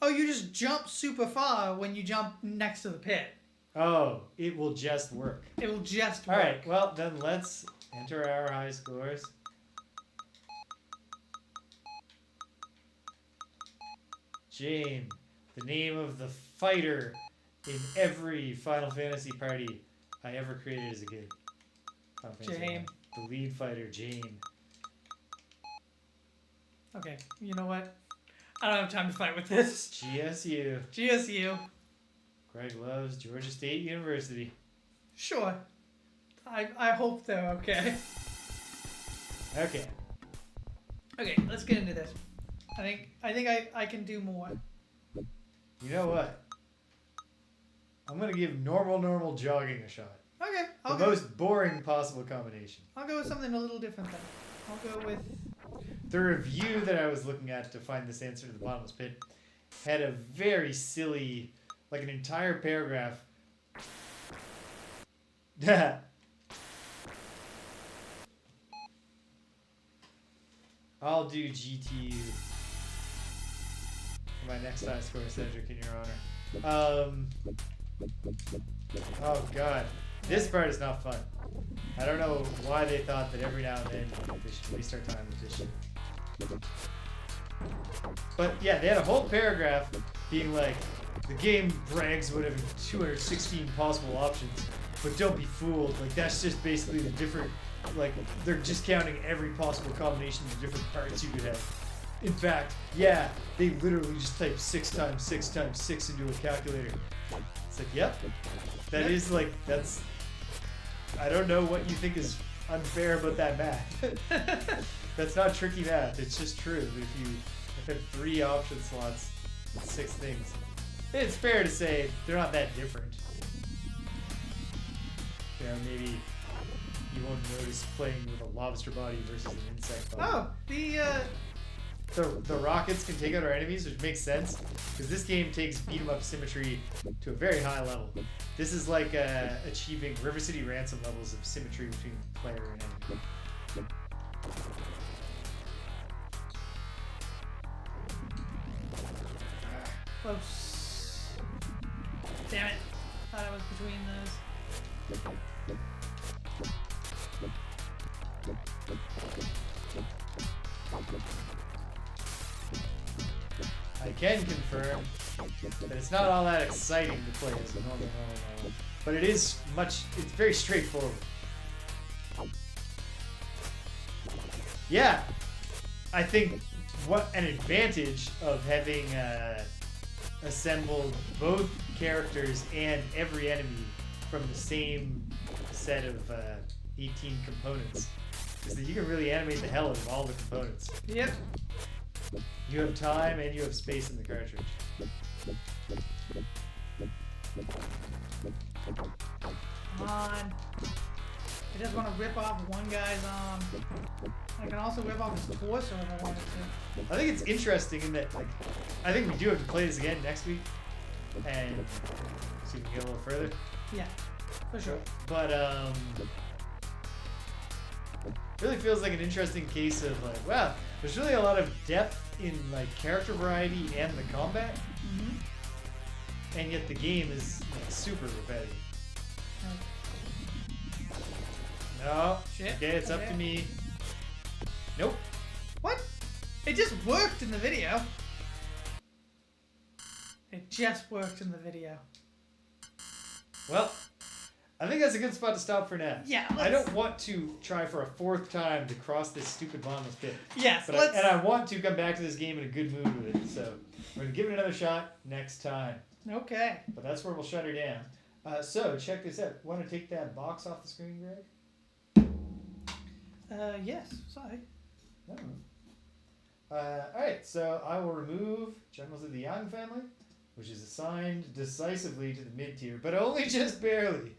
Oh, you just jump super far when you jump next to the pit. Oh, it will just work. It will just work. Alright, well, then let's enter our high scores. Jane, the name of the fighter in every Final Fantasy party I ever created as a kid. Final Fantasy Jane. 1. The lead fighter, Jane. Okay, you know what? I don't have time to fight with this. GSU. GSU. Greg loves Georgia State University. Sure. I hope they're okay. Okay. Okay, let's get into this. I think I can do more. You know what? I'm gonna give normal jogging a shot. Okay, The most boring possible combination. I'll go with something a little different then. I'll go with... The review that I was looking at to find this answer to the bottomless pit had a very silly, like an entire paragraph. I'll do GTU for my next high score, Cedric, in your honor. Oh god, this part is not fun. I don't know why they thought that every now and then they should restart time with this shit. But yeah, they had a whole paragraph being like, the game brags about having 216 possible options, but don't be fooled. Like, that's just basically the different, like, they're just counting every possible combination of different parts you could have. In fact, yeah, they literally just type 6 times 6 times 6 into a calculator. It's like, yep, that is like, that's, I don't know what you think is unfair about that math. That's not tricky math, it's just true. If you have 3 option slots and 6 things, it's fair to say they're not that different. You know, maybe you won't notice playing with a lobster body versus an insect body. Oh, The rockets can take out our enemies, which makes sense, because this game takes beat-em-up symmetry to a very high level. This is like achieving River City Ransom levels of symmetry between player and enemy. close. Damn it. Thought I was between those. I can confirm that it's not all that exciting to play as a normal, but it is it's very straightforward. Yeah, I think what an advantage of having assembled both characters and every enemy from the same set of 18 components is that you can really animate the hell out of all the components. Yep. You have time and you have space in the cartridge. Come on. I just want to rip off one guy's arm. I can also rip off his torso if I wanted to. I think it's interesting in that, like, I think we do have to play this again next week and see if we can get a little further. Yeah, for sure. But really feels like an interesting case of like, wow, there's really a lot of depth in like character variety and the combat, and yet the game is like super repetitive. No, Shit. okay, it's up to me. Nope. What? It just worked in the video. It just worked in the video. Well, I think that's a good spot to stop for now. Yeah, I don't want to try for a fourth time to cross this stupid bottomless pit. Yes, But I want to come back to this game in a good mood with it. So we're going to give it another shot next time. Okay. But that's where we'll shut her down. So check this out. Want to take that box off the screen, Greg? Yes. Sorry. No. Alright, so I will remove Generals of the Yang family, which is assigned decisively to the mid-tier, but only just barely.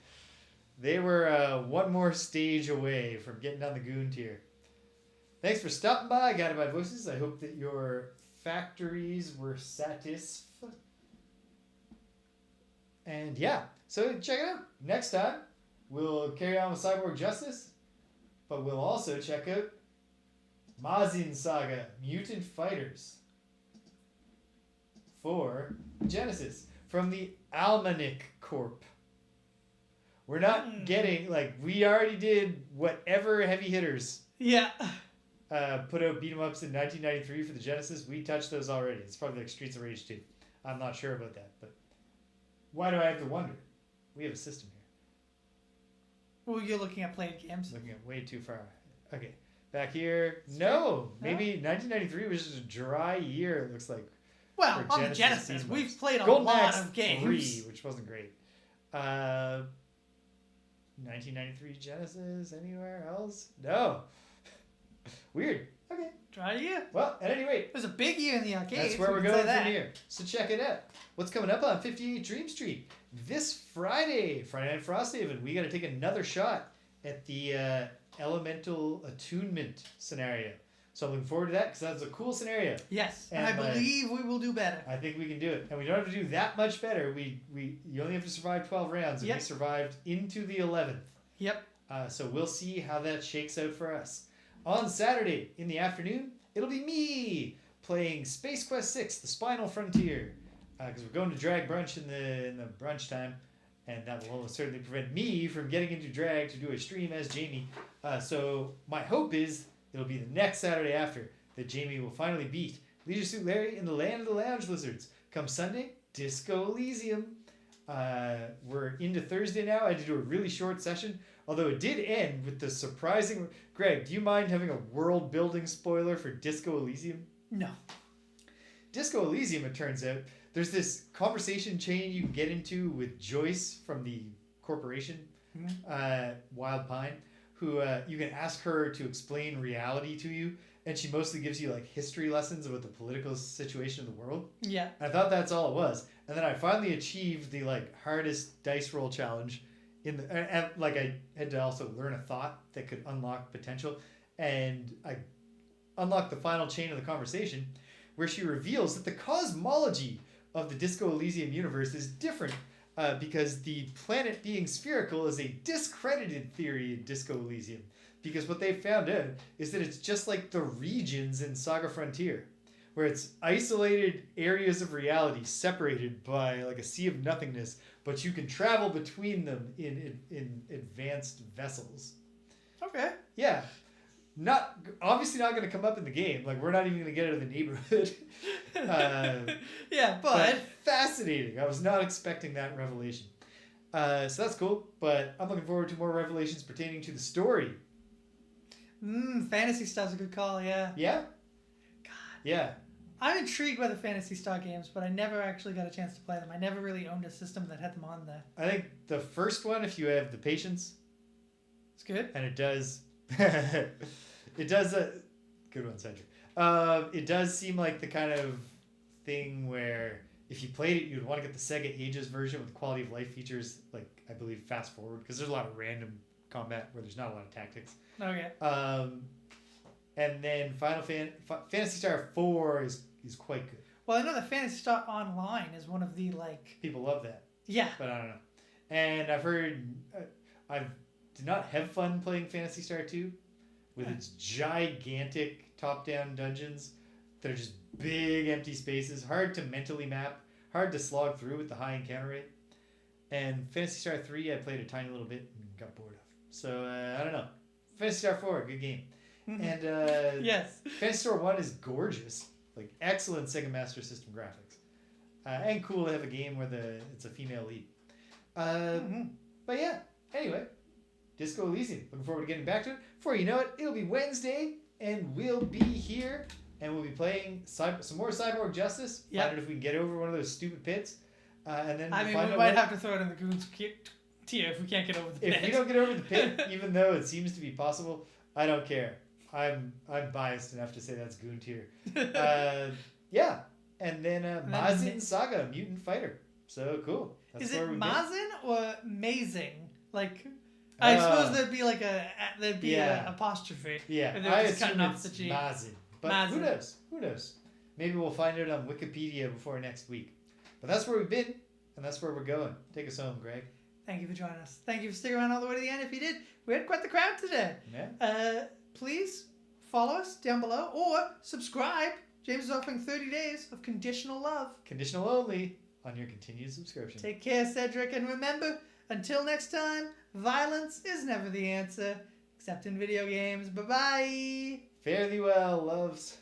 They were one more stage away from getting on the Goon tier. Thanks for stopping by, Guided by Voices. I hope that your factories were satisfied. And yeah, so check it out. Next time, we'll carry on with Cyborg Justice, but we'll also check out Mazin Saga Mutant Fighters for Genesis from the Almanac Corp. We're not getting, like, we already did whatever heavy hitters Yeah. put out beat 'em ups in 1993 for the Genesis. We touched those already. It's probably like Streets of Rage 2. I'm not sure about that, but why do I have to wonder? We have a system here. Well, you're looking at playing games. Looking at way too far. Okay, back here. No, maybe 1993 was just a dry year, it looks like. Well, for on the Genesis Genesis, theme we've modes. played a Golden lot Axe of games. 3, which wasn't great. 1993 Genesis, anywhere else? No. Weird. Okay. Try you. Well, at any rate, It was a big year in the arcades. that's where we we're can say going that. from here. So check it out. What's coming up on 58 Dream Street? This Friday Night Frosthaven, we got to take another shot at the Elemental Attunement scenario. So I'm looking forward to that because that's a cool scenario. Yes, and And, I believe we will do better. I think we can do it. And we don't have to do that much better. You only have to survive 12 rounds, and Yep. we survived into the 11th. Yep. So we'll see how that shakes out for us. On Saturday in the afternoon, it'll be me playing Space Quest 6, The Spinal Frontier. Because we're going to drag brunch in the brunch time. And that will almost certainly prevent me from getting into drag to do a stream as Jamie. So my hope is it'll be the next Saturday after that Jamie will finally beat Leisure Suit Larry in the Land of the Lounge Lizards. Come Sunday, Disco Elysium. We're into Thursday now. I had to do a really short session, although it did end with the surprising... Greg, do you mind having a world-building spoiler for Disco Elysium? No. Disco Elysium, it turns out, there's this conversation chain you can get into with Joyce from the corporation, Wild Pine, who you can ask her to explain reality to you, and she mostly gives you like history lessons about the political situation of the world. Yeah. I thought that's all it was. And then I finally achieved the like hardest dice roll challenge, like I had to also learn a thought that could unlock potential, and I unlocked the final chain of the conversation, where she reveals that the cosmology of the Disco Elysium universe is different. Because the planet being spherical is a discredited theory in Disco Elysium. Because what they found out is that it's just like the regions in Saga Frontier, where it's isolated areas of reality separated by like a sea of nothingness, but you can travel between them in advanced vessels. Okay. Yeah. Obviously not going to come up in the game. Like, we're not even going to get out of the neighborhood. Yeah, but fascinating. I was not expecting that revelation. So that's cool. But I'm looking forward to more revelations pertaining to the story. Phantasy Star's a good call. Yeah. Yeah. God. Yeah. I'm intrigued by the Phantasy Star games, but I never actually got a chance to play them. I never really owned a system that had them on there. I think the first one, if you have the patience, it's good, and it does. It does a good one, Cedric. It does seem like the kind of thing where if you played it, you'd want to get the Sega Ages version with quality of life features, like I believe fast forward, because there's a lot of random combat where there's not a lot of tactics. Okay. And then Phantasy Star 4 is quite good. Well, I know that Phantasy Star Online is one of the like. People love that. Yeah. But I don't know. And I've heard I did not have fun playing Phantasy Star 2. With its gigantic top-down dungeons that are just big empty spaces, hard to mentally map, hard to slog through with the high encounter rate. And Phantasy Star 3 I played a tiny little bit and got bored of. So, I don't know. Phantasy Star 4, good game. And yes. Phantasy Star 1 is gorgeous. Like, excellent Sega Master System graphics. And cool to have a game where it's a female lead. But yeah, anyway. Disco Elysium. Looking forward to getting back to it. Before you know it, it'll be Wednesday, and we'll be here, and we'll be playing some more Cyborg Justice. Yep. Find out if we can get over one of those stupid pits. And then we might have to throw it in the Goon's tier if we can't get over the pit. If we don't get over the pit, even though it seems to be possible, I don't care. I'm biased enough to say that's Goon tier. Yeah. And then Mazin Saga, Mutant Fighter. So cool. That's is it Mazin or Mazing? Like... I suppose there'd be like an apostrophe. Yeah, I assume it's Mazin. But Mazin. Who knows? Maybe we'll find it on Wikipedia before next week. But that's where we've been, and that's where we're going. Take us home, Greg. Thank you for joining us. Thank you for sticking around all the way to the end. If you did, we had quite the crowd today. Yeah. Please follow us down below or subscribe. James is offering 30 days of conditional love. Conditional only on your continued subscription. Take care, Cedric, and remember, until next time, violence is never the answer, except in video games. Bye-bye. Fare thee well, loves.